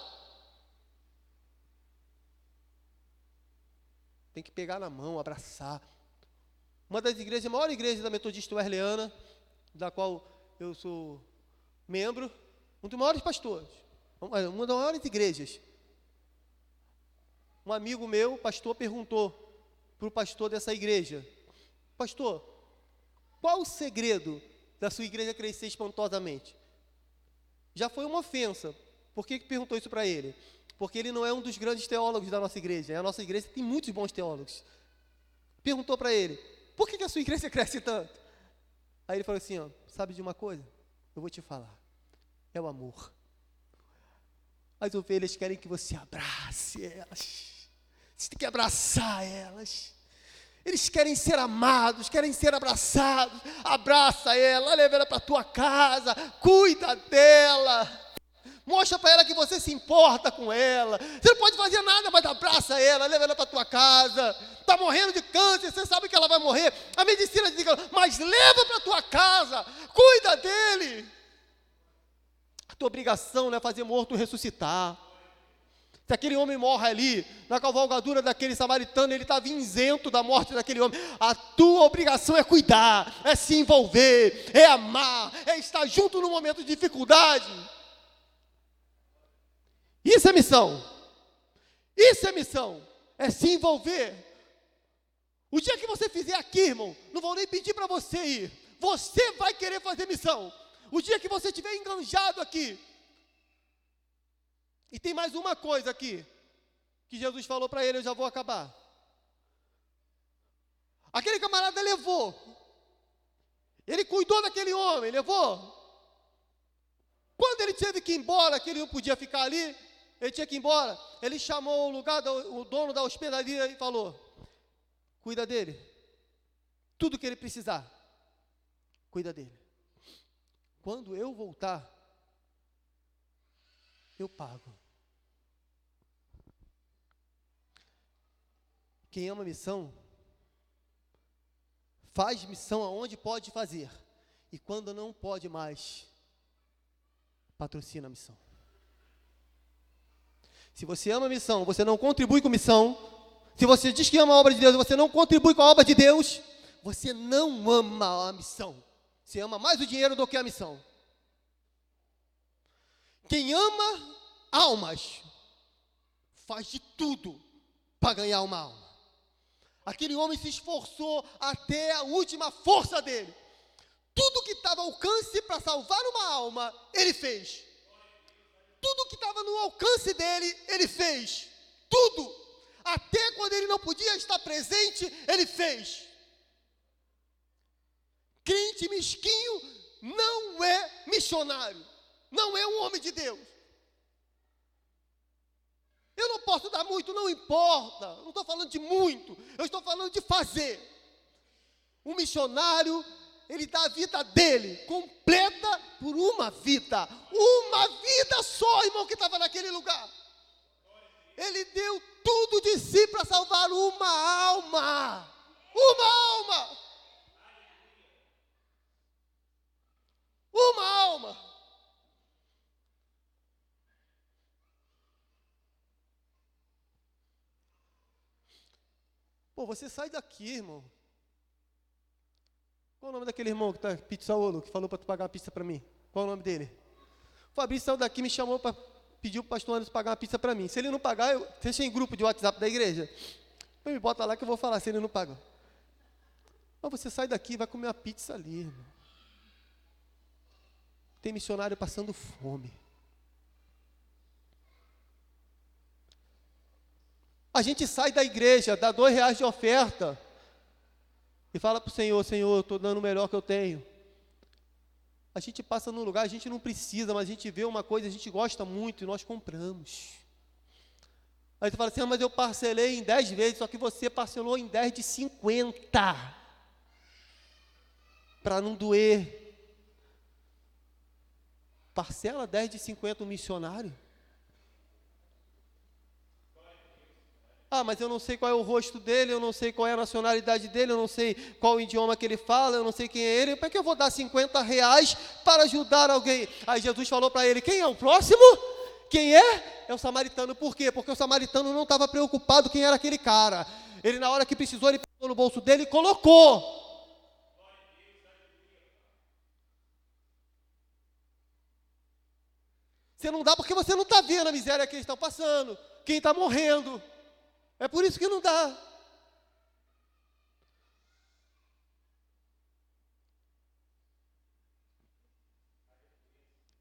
Tem que pegar na mão, abraçar. Uma das igrejas, a maior igreja da Metodista Wesleyana, da qual eu sou membro, um dos maiores pastores, uma das maiores igrejas. Um amigo meu, pastor, perguntou para o pastor dessa igreja, pastor, qual o segredo da sua igreja crescer espantosamente? Já foi uma ofensa. Por que perguntou isso para ele? Porque ele não é um dos grandes teólogos da nossa igreja. A nossa igreja tem muitos bons teólogos. Perguntou para ele, por que a sua igreja cresce tanto? Aí ele falou assim, sabe de uma coisa? Eu vou te falar. É o amor. As ovelhas querem que você abrace elas. Você tem que abraçar elas. Eles querem ser amados, querem ser abraçados. Abraça ela, leva ela para a tua casa, cuida dela. Mostra para ela que você se importa com ela. Você não pode fazer nada, mas abraça ela, leva ela para a tua casa. Está morrendo de câncer, você sabe que ela vai morrer. A medicina diz, mas leva para a tua casa, cuida dele. A tua obrigação não é fazer morto ressuscitar. Se aquele homem morre ali, na cavalgadura daquele samaritano, ele estava isento da morte daquele homem. A tua obrigação é cuidar, é se envolver, é amar, é estar junto no momento de dificuldade. Isso é missão. Isso é missão. É se envolver. O dia que você fizer aqui, irmão, não vou nem pedir para você ir. Você vai querer fazer missão. O dia que você estiver enganjado aqui. E tem mais uma coisa aqui, que Jesus falou para ele, eu já vou acabar. Aquele camarada levou. Ele cuidou daquele homem, levou. Quando ele teve que ir embora, que ele não podia ficar ali, ele tinha que ir embora, ele chamou o dono da hospedaria e falou, cuida dele. Tudo que ele precisar, cuida dele. Quando eu voltar, eu pago. Quem ama missão, faz missão aonde pode fazer. E quando não pode mais, patrocina a missão. Se você ama a missão, você não contribui com missão. Se você diz que ama a obra de Deus, você não contribui com a obra de Deus, você não ama a missão. Você ama mais o dinheiro do que a missão. Quem ama almas, faz de tudo para ganhar uma alma. Aquele homem se esforçou até a última força dele. Tudo que estava ao alcance para salvar uma alma, ele fez. Tudo que estava no alcance dele, ele fez. Tudo. Até quando ele não podia estar presente, ele fez. Crente mesquinho não é missionário. Não é um homem de Deus. Eu não posso dar muito, não importa. Não estou falando de muito. Eu estou falando de fazer. Um missionário, ele dá a vida dele, completa por uma vida. Uma vida só, irmão, que estava naquele lugar. Ele deu tudo de si para salvar uma alma. Uma alma. Uma alma. Pô, você sai daqui, irmão. Qual o nome daquele irmão que está pizzaolo, que falou para tu pagar uma pizza para mim? Qual o nome dele? O Fabrício saiu daqui, me chamou para pedir para o pastor Anderson pagar uma pizza para mim. Se ele não pagar, eu fechei em grupo de WhatsApp da igreja. Me bota lá que eu vou falar se ele não paga. Mas você sai daqui e vai comer uma pizza ali, irmão. Tem missionário passando fome. A gente sai da igreja, dá R$2 de oferta e fala para o Senhor, Senhor, eu estou dando o melhor que eu tenho. A gente passa num lugar, a gente não precisa, mas a gente vê uma coisa, a gente gosta muito e nós compramos. Aí você fala assim, mas eu parcelei em 10 vezes, só que você parcelou em 10 de 50. Para não doer. Parcela 10 de 50 um missionário. Ah, mas eu não sei qual é o rosto dele, eu não sei qual é a nacionalidade dele, eu não sei qual o idioma que ele fala, eu não sei quem é ele. Para que eu vou dar R$50 para ajudar alguém? Aí Jesus falou para ele, quem é o próximo? Quem é? É o samaritano. Por quê? Porque o samaritano não estava preocupado quem era aquele cara. Ele, na hora que precisou, ele pegou no bolso dele e colocou. Você não dá porque você não está vendo a miséria que eles estão passando, quem está morrendo. É por isso que não dá.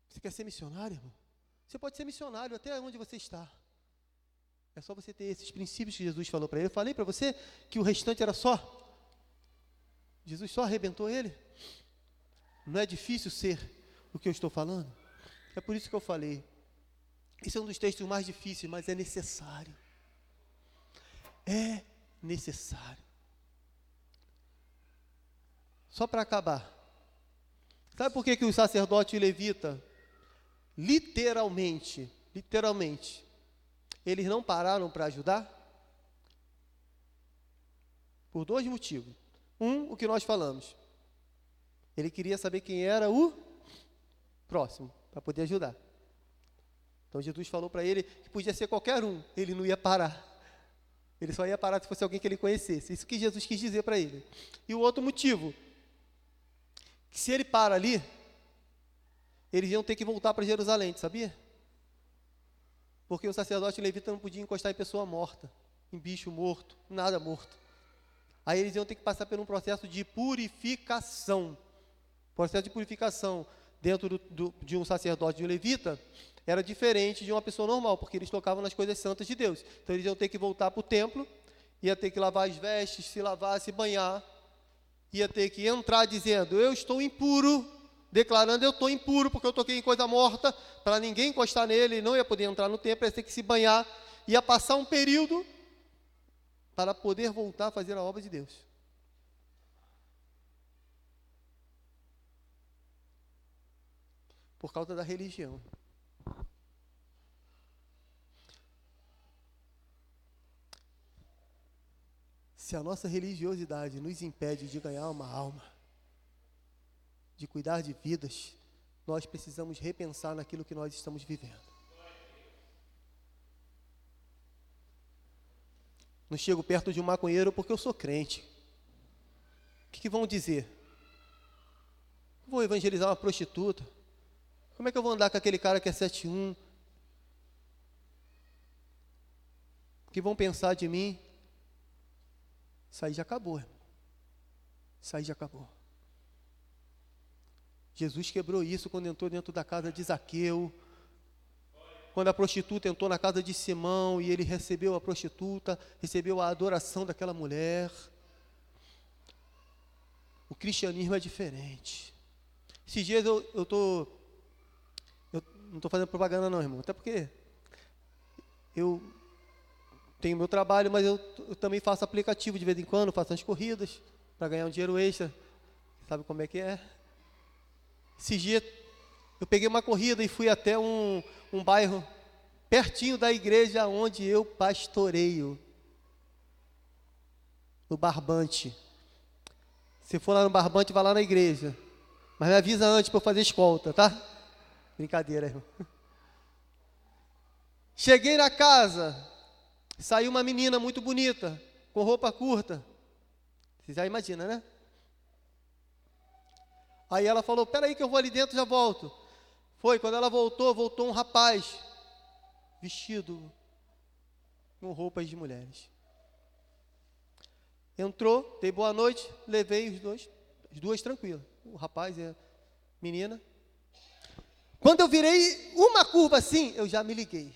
Você quer ser missionário, irmão? Você pode ser missionário até onde você está. É só você ter esses princípios que Jesus falou para ele. Eu falei para você que o restante era só. Jesus só arrebentou ele. Não é difícil ser o que eu estou falando? É por isso que eu falei. Esse é um dos textos mais difíceis, mas é necessário. É necessário. Só para acabar. Sabe por que o sacerdote e o levita, literalmente, eles não pararam para ajudar? Por 2 motivos. Um, o que nós falamos. Ele queria saber quem era o próximo, para poder ajudar. Então Jesus falou para ele que podia ser qualquer um, ele não ia parar. Ele só ia parar se fosse alguém que ele conhecesse. Isso que Jesus quis dizer para ele. E o outro motivo, que se ele para ali, eles iam ter que voltar para Jerusalém, sabia? Porque o sacerdote levita não podia encostar em pessoa morta, em bicho morto, nada morto. Aí eles iam ter que passar por um processo de purificação. Processo de purificação dentro de um sacerdote, de um levita, era diferente de uma pessoa normal, porque eles tocavam nas coisas santas de Deus. Então eles iam ter que voltar para o templo, ia ter que lavar as vestes, se lavar, se banhar, ia ter que entrar dizendo, eu estou impuro, declarando, eu estou impuro, porque eu toquei em coisa morta, para ninguém encostar nele, não ia poder entrar no templo, ia ter que se banhar, ia passar um período para poder voltar a fazer a obra de Deus. Por causa da religião. Se a nossa religiosidade nos impede de ganhar uma alma, de cuidar de vidas, nós precisamos repensar naquilo que nós estamos vivendo. Não chego perto de um maconheiro porque eu sou crente. O que vão dizer? Vou evangelizar uma prostituta. Como é que eu vou andar com aquele cara que é 7'1"? O que vão pensar de mim? Isso aí já acabou, irmão. Isso aí já acabou. Jesus quebrou isso quando entrou dentro da casa de Zaqueu. Quando a prostituta entrou na casa de Simão e ele recebeu a prostituta, recebeu a adoração daquela mulher. O cristianismo é diferente. Esses dias eu não estou fazendo propaganda não, irmão, até porque eu tenho meu trabalho, mas eu também faço aplicativo de vez em quando, faço as corridas para ganhar um dinheiro extra. Sabe como é que é? Esses dias eu peguei uma corrida e fui até um bairro pertinho da igreja onde eu pastoreio, no Barbante. Se for lá no Barbante, vai lá na igreja, mas me avisa antes para eu fazer escolta, tá? Brincadeira, irmão. Cheguei na casa, saiu uma menina muito bonita, com roupa curta. Você já imagina, né? Aí ela falou, peraí que eu vou ali dentro e já volto. Foi, quando ela voltou um rapaz, vestido com roupas de mulheres. Entrou, dei boa noite, levei as duas tranquilas. O rapaz e a menina. Quando eu virei uma curva assim, eu já me liguei.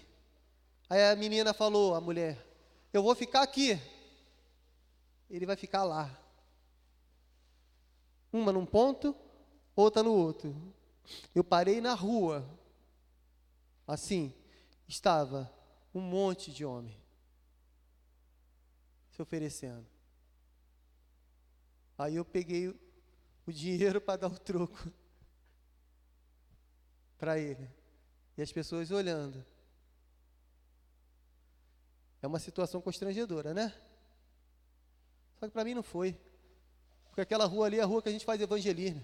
Aí a menina falou, a mulher, eu vou ficar aqui. Ele vai ficar lá. Uma num ponto, outra no outro. Eu parei na rua. Assim, estava um monte de homem se oferecendo. Aí eu peguei o dinheiro para dar o troco para ele. E as pessoas olhando. É uma situação constrangedora, né? Só que para mim não foi. Porque aquela rua ali é a rua que a gente faz evangelismo.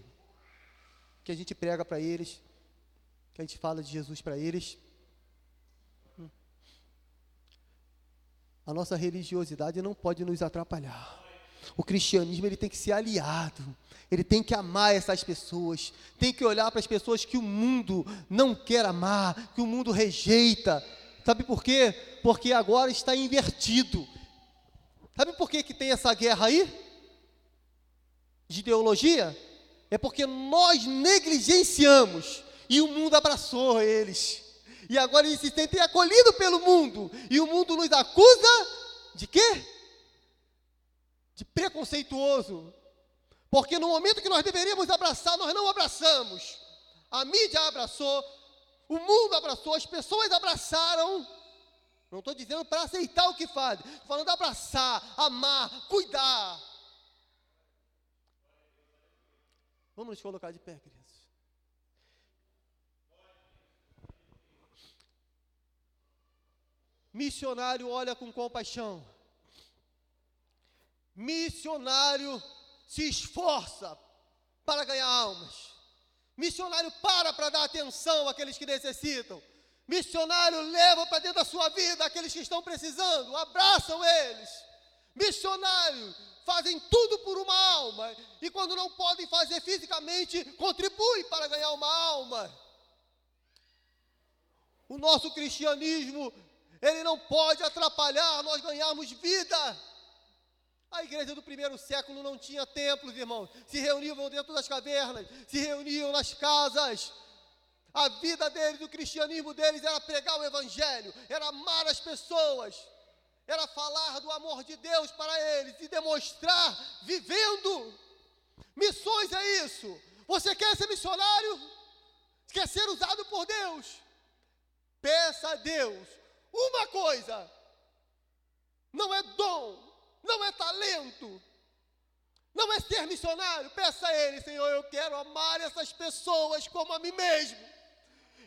Que a gente prega para eles. Que a gente fala de Jesus para eles. A nossa religiosidade não pode nos atrapalhar. O cristianismo ele tem que ser aliado. Ele tem que amar essas pessoas. Tem que olhar para as pessoas que o mundo não quer amar, que o mundo rejeita. Sabe por quê? Porque agora está invertido. Sabe por que tem essa guerra aí? De ideologia? É porque nós negligenciamos e o mundo abraçou eles. E agora eles se sentem acolhidos pelo mundo. E o mundo nos acusa de quê? De preconceituoso. Porque no momento que nós deveríamos abraçar, nós não abraçamos. A mídia abraçou, o mundo abraçou, as pessoas abraçaram. Não estou dizendo para aceitar o que fazem. Estou falando de abraçar, amar, cuidar. Vamos nos colocar de pé, crianças. Missionário olha com compaixão. Missionário se esforça para ganhar almas. Missionário para dar atenção àqueles que necessitam. Missionário leva para dentro da sua vida aqueles que estão precisando, abraçam eles. Missionário fazem tudo por uma alma e quando não podem fazer fisicamente, contribuem para ganhar uma alma. O nosso cristianismo, ele não pode atrapalhar nós ganharmos vida. A igreja do primeiro século não tinha templos, irmãos. Se reuniam dentro das cavernas, se reuniam nas casas. A vida deles, o cristianismo deles era pregar o evangelho, era amar as pessoas, era falar do amor de Deus para eles e demonstrar vivendo. Missões é isso. Você quer ser missionário? Quer ser usado por Deus? Peça a Deus uma coisa. Não é dom, não é talento, não é ser missionário. Peça a Ele: Senhor, eu quero amar essas pessoas como a mim mesmo.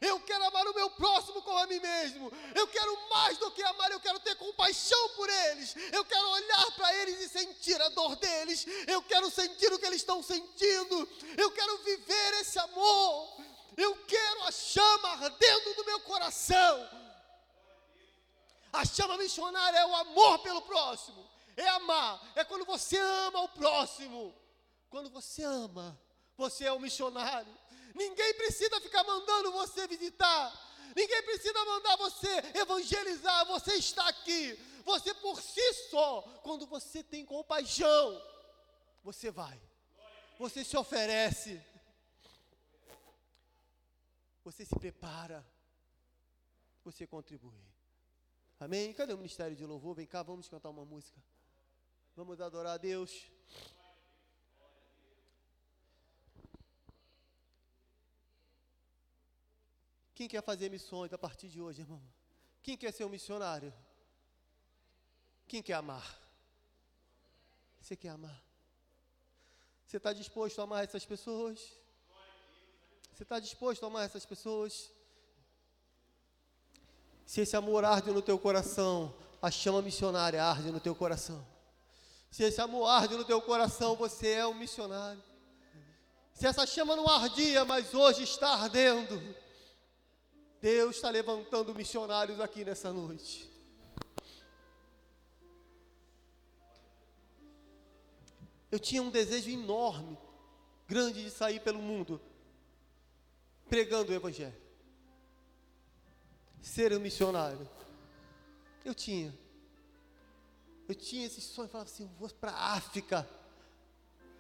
Eu quero amar o meu próximo como a mim mesmo. Eu quero mais do que amar, eu quero ter compaixão por eles. Eu quero olhar para eles e sentir a dor deles. Eu quero sentir o que eles estão sentindo. Eu quero viver esse amor. Eu quero a chama ardendo do meu coração. A chama missionária é o amor pelo próximo. É amar, é quando você ama o próximo. Quando você ama, você é um missionário. Ninguém precisa ficar mandando você visitar. Ninguém precisa mandar você evangelizar. Você está aqui. Você por si só, quando você tem compaixão, você vai. Você se oferece. Você se prepara. Você contribui. Amém? Cadê o ministério de louvor? Vem cá, vamos cantar uma música. Vamos adorar a Deus. Quem quer fazer missões a partir de hoje, irmão? Quem quer ser um missionário? Quem quer amar? Você quer amar? Você está disposto a amar essas pessoas? Você está disposto a amar essas pessoas? Se esse amor arde no teu coração, a chama missionária arde no teu coração. Se esse amor arde no teu coração, você é um missionário. Se essa chama não ardia, mas hoje está ardendo, Deus está levantando missionários aqui nessa noite. Eu tinha um desejo enorme, grande, de sair pelo mundo, pregando o evangelho. Ser um missionário. Eu tinha esse sonho. Eu falava assim: eu vou para a África.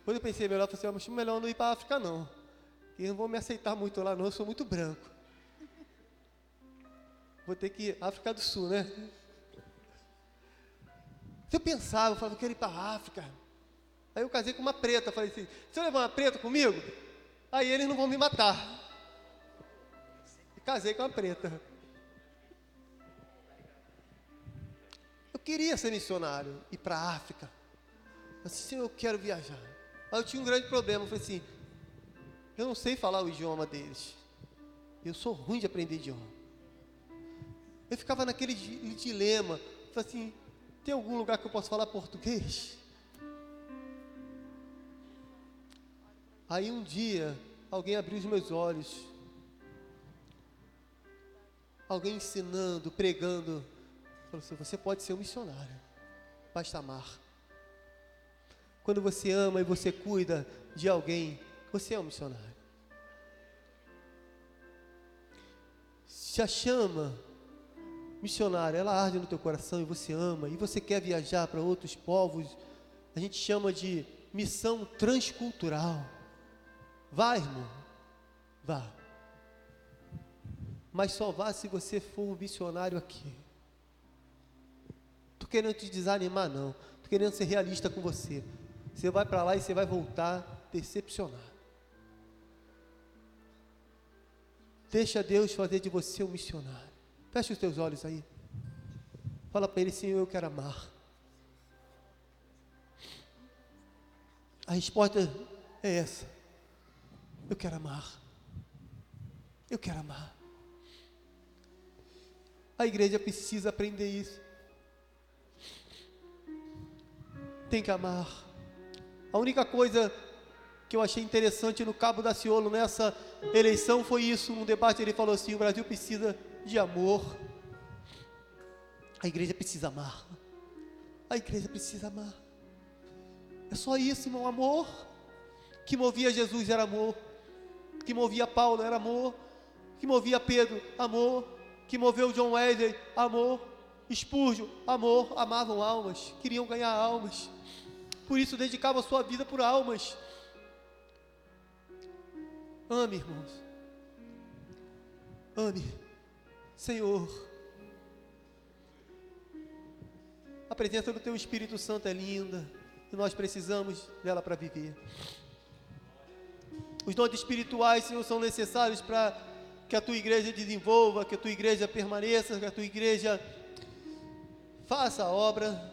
Quando eu pensei melhor, eu falei assim: mas melhor não ir para a África não, que não vão me aceitar muito lá não, eu sou muito branco. Vou ter que ir África do Sul, né? Eu pensava, eu falava: eu quero ir para a África. Aí eu casei com uma preta, falei assim: se eu levar uma preta comigo, aí eles não vão me matar. E casei com uma preta. Eu queria ser missionário, ir para a África. Eu disse: Senhor, eu quero viajar. Aí eu tinha um grande problema, eu falei assim: eu não sei falar o idioma deles. Eu sou ruim de aprender idioma. Eu ficava naquele dilema. Eu falei assim: tem algum lugar que eu possa falar português? Aí um dia, alguém abriu os meus olhos. Alguém ensinando, pregando. Falou assim: você pode ser um missionário, basta amar. Quando você ama e você cuida de alguém, você é um missionário. Se a chama missionária, ela arde no teu coração e você ama, e você quer viajar para outros povos, a gente chama de missão transcultural. Vá, irmão, vá. Mas só vá se você for um missionário aqui. Estou querendo te desanimar não, estou querendo ser realista com você. Você vai para lá e você vai voltar decepcionado. Deixa Deus fazer de você um missionário. Fecha os teus olhos aí. Fala para Ele: Senhor, eu quero amar. A resposta é essa: eu quero amar. Eu quero amar. A igreja precisa aprender isso. Tem que amar. A única coisa que eu achei interessante no Cabo Daciolo nessa eleição foi isso. Num debate ele falou assim: o Brasil precisa de amor. A igreja precisa amar. A igreja precisa amar. É só isso, irmão. Amor. Que movia Jesus era amor. Que movia Paulo era amor. Que movia Pedro, amor. Que moveu John Wesley, amor. Spurgeon, amor. Amavam almas, queriam ganhar almas. por isso dedicavam a sua vida por almas. Ame, irmãos. Ame. Senhor, a presença do Teu Espírito Santo é linda e nós precisamos dela para viver. Os dons espirituais, Senhor, são necessários para que a Tua igreja desenvolva, que a Tua igreja permaneça, que a Tua igreja faça a obra.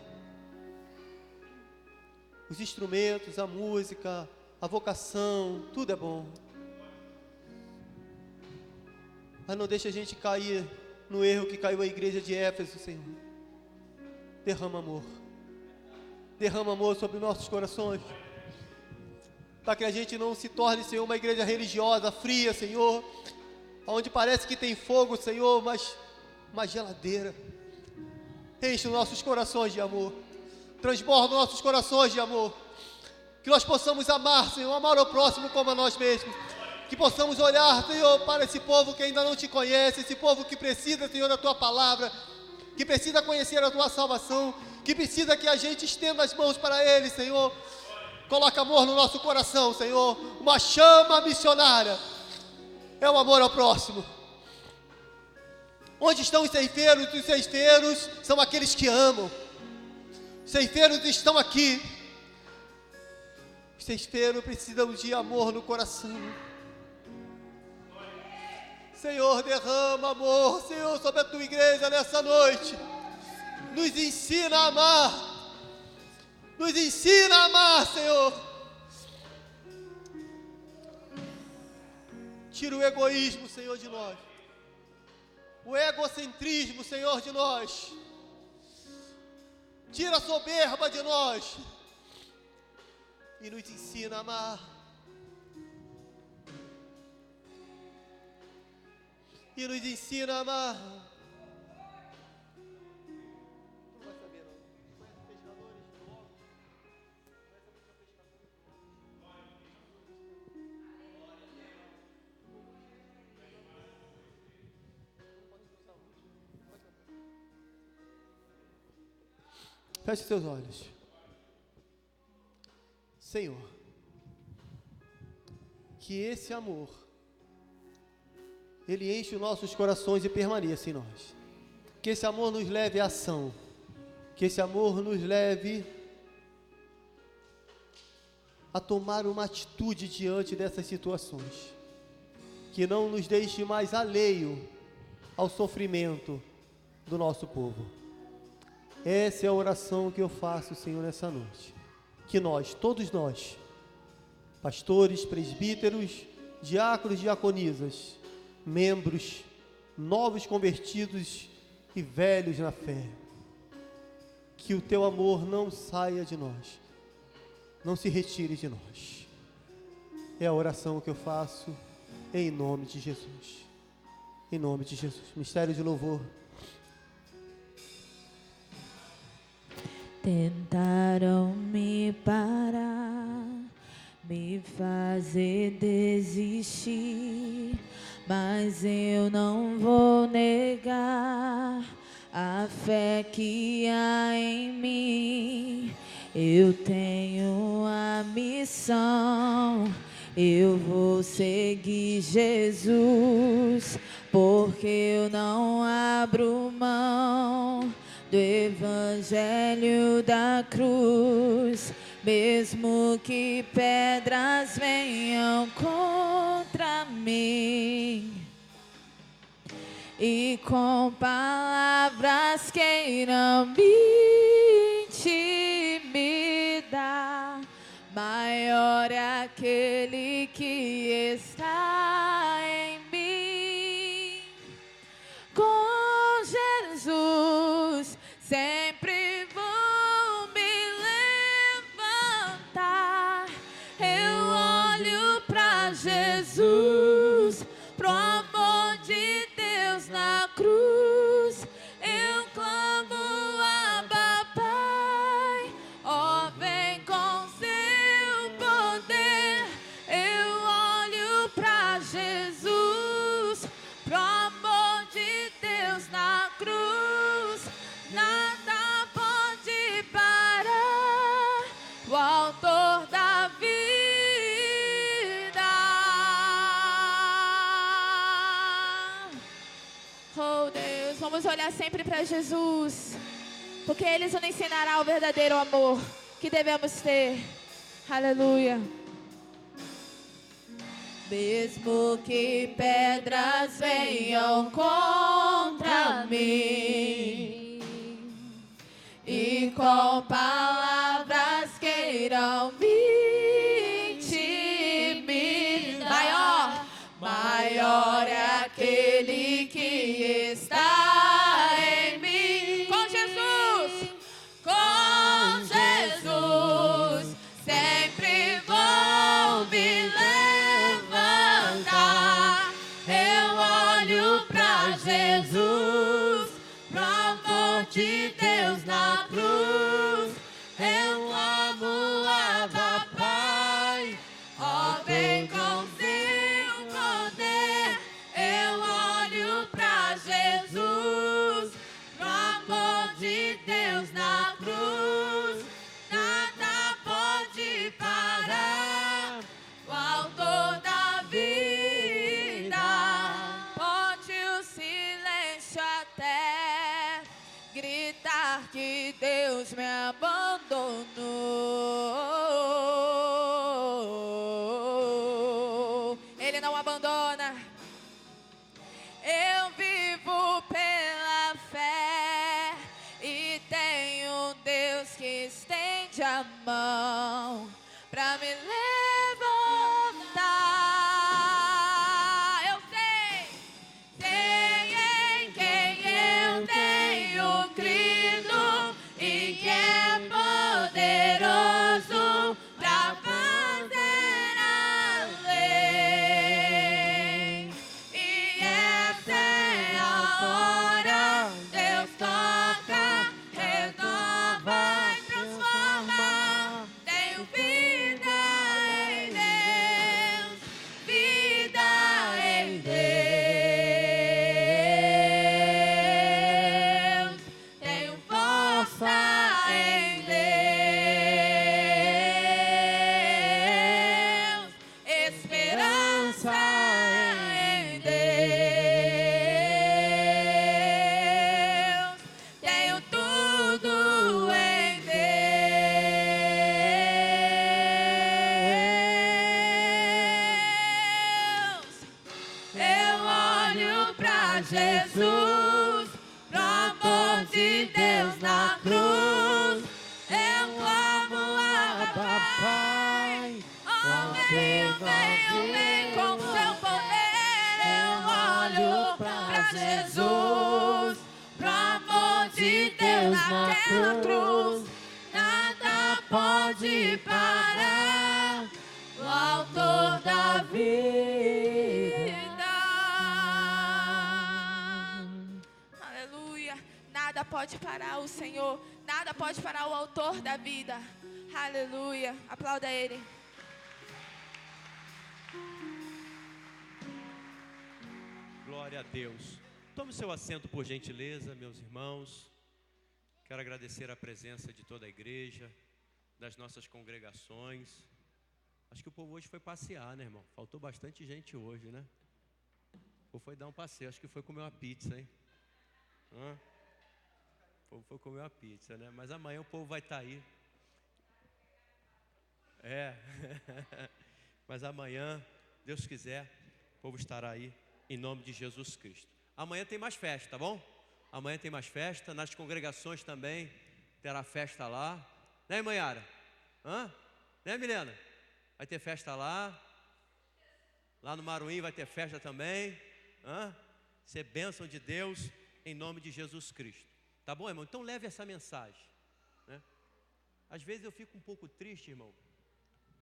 Os instrumentos, a música, a vocação, tudo é bom. Mas não deixa a gente cair no erro que caiu a igreja de Éfeso, Senhor. Derrama amor. Derrama amor sobre nossos corações. Para que a gente não se torne, Senhor, uma igreja religiosa, fria, Senhor. Onde parece que tem fogo, Senhor, mas uma geladeira. Enche os nossos corações de amor. Transborda nossos corações de amor. Que nós possamos amar, Senhor, amar o próximo como a nós mesmos. Que possamos olhar, Senhor, para esse povo que ainda não Te conhece, esse povo que precisa, Senhor, da Tua palavra, que precisa conhecer a Tua salvação, que precisa que a gente estenda as mãos para eles, Senhor. Coloca amor no nosso coração, Senhor, uma chama missionária, é o amor ao próximo. Onde estão os ceifeiros? Os ceifeiros são aqueles que amam. Os ceifeiros estão aqui. Os ceifeiros precisam de amor no coração. Senhor, derrama amor, Senhor, sobre a Tua igreja nessa noite. Nos ensina a amar. Nos ensina a amar, Senhor. Tira o egoísmo, Senhor, de nós. O egocentrismo, Senhor, de nós. Tira a soberba de nós. E nos ensina a amar. E nos ensina a amar. Não vai saber não. Conhece pescadores de ovos? Feche seus olhos. Senhor, que esse amor Ele enche os nossos corações e permaneça em nós. Que esse amor nos leve à ação. Que esse amor nos leve a tomar uma atitude diante dessas situações. Que não nos deixe mais alheio ao sofrimento do nosso povo. Essa é a oração que eu faço, Senhor, nessa noite. Que nós, todos nós, pastores, presbíteros, diáconos, diaconisas, membros, novos convertidos e velhos na fé, que o Teu amor não saia de nós, não se retire de nós. É a oração que eu faço em nome de Jesus. Em nome de Jesus. Mistério de louvor. Tentaram me parar, me fazer desistir, mas eu não vou negar a fé que há em mim. Eu tenho a missão, eu vou seguir Jesus, porque eu não abro mão do evangelho da cruz. Mesmo que pedras venham contra mim e com palavras queiram me intimidar, maior é aquele que está em mim. Com Jesus sempre vou me levantar. Eu olho pra Jesus, pro amor de Deus na cruz. Eu clamo, Abba, Pai, ó, vem com seu poder. vamos olhar sempre para Jesus, porque Ele nos ensinará o verdadeiro amor que devemos ter. Aleluia. Mesmo que pedras venham contra mim e com palavras queiram me intimidar, maior é aquele que está em mim. Com Jesus, sempre vou me levantar. Eu olho pra Jesus, pro amor de Deus na cruz. Eu amo Abba Pai, ó, vem com seu poder. Eu olho pra Jesus, pro amor de Deus na cruz. Nada pode parar o autor da vida. Pode o silêncio até gritar que Deus me abandonou. Ele não abandona. Eu vivo pela fé e tenho um Deus que estende a mão pra me levantar. Eu sei em quem eu tenho crido e que é poderoso pra fazer além. E essa é a hora, Deus toca, renova e transforma. Tenho vida em Deus, vida em Deus. Tenho força em Deus, esperança em Deus. Tenho tudo em Deus. Eu olho pra Jesus, pro amor de Deus na cruz. Eu amo Abba Pai, oh, vem com seu poder. Eu olho pra Jesus, pro amor de Deus naquela cruz. Nada pode parar o autor da vida. Aleluia. Nada pode parar o Senhor. Nada pode parar o autor da vida. Aleluia. Aplauda Ele. Glória a Deus. Tome seu assento, por gentileza, meus irmãos. Quero agradecer a presença de toda a igreja, das nossas congregações. Acho que o povo hoje foi passear, né, irmão? Faltou bastante gente hoje, né? Ou foi dar um passeio, acho que foi comer uma pizza, hein? O povo foi comer uma pizza, né? Mas amanhã o povo vai estar aí. Mas amanhã, Deus quiser, o povo estará aí, em nome de Jesus Cristo. Amanhã tem mais festa, tá bom? Amanhã tem mais festa, nas congregações também terá festa lá. Né, Manhara? Né, Milena? Vai ter festa lá. Lá no Maruim vai ter festa também. Ser bênção de Deus em nome de Jesus Cristo. Tá bom, irmão? Então leve essa mensagem, né? Às vezes eu fico um pouco triste, irmão,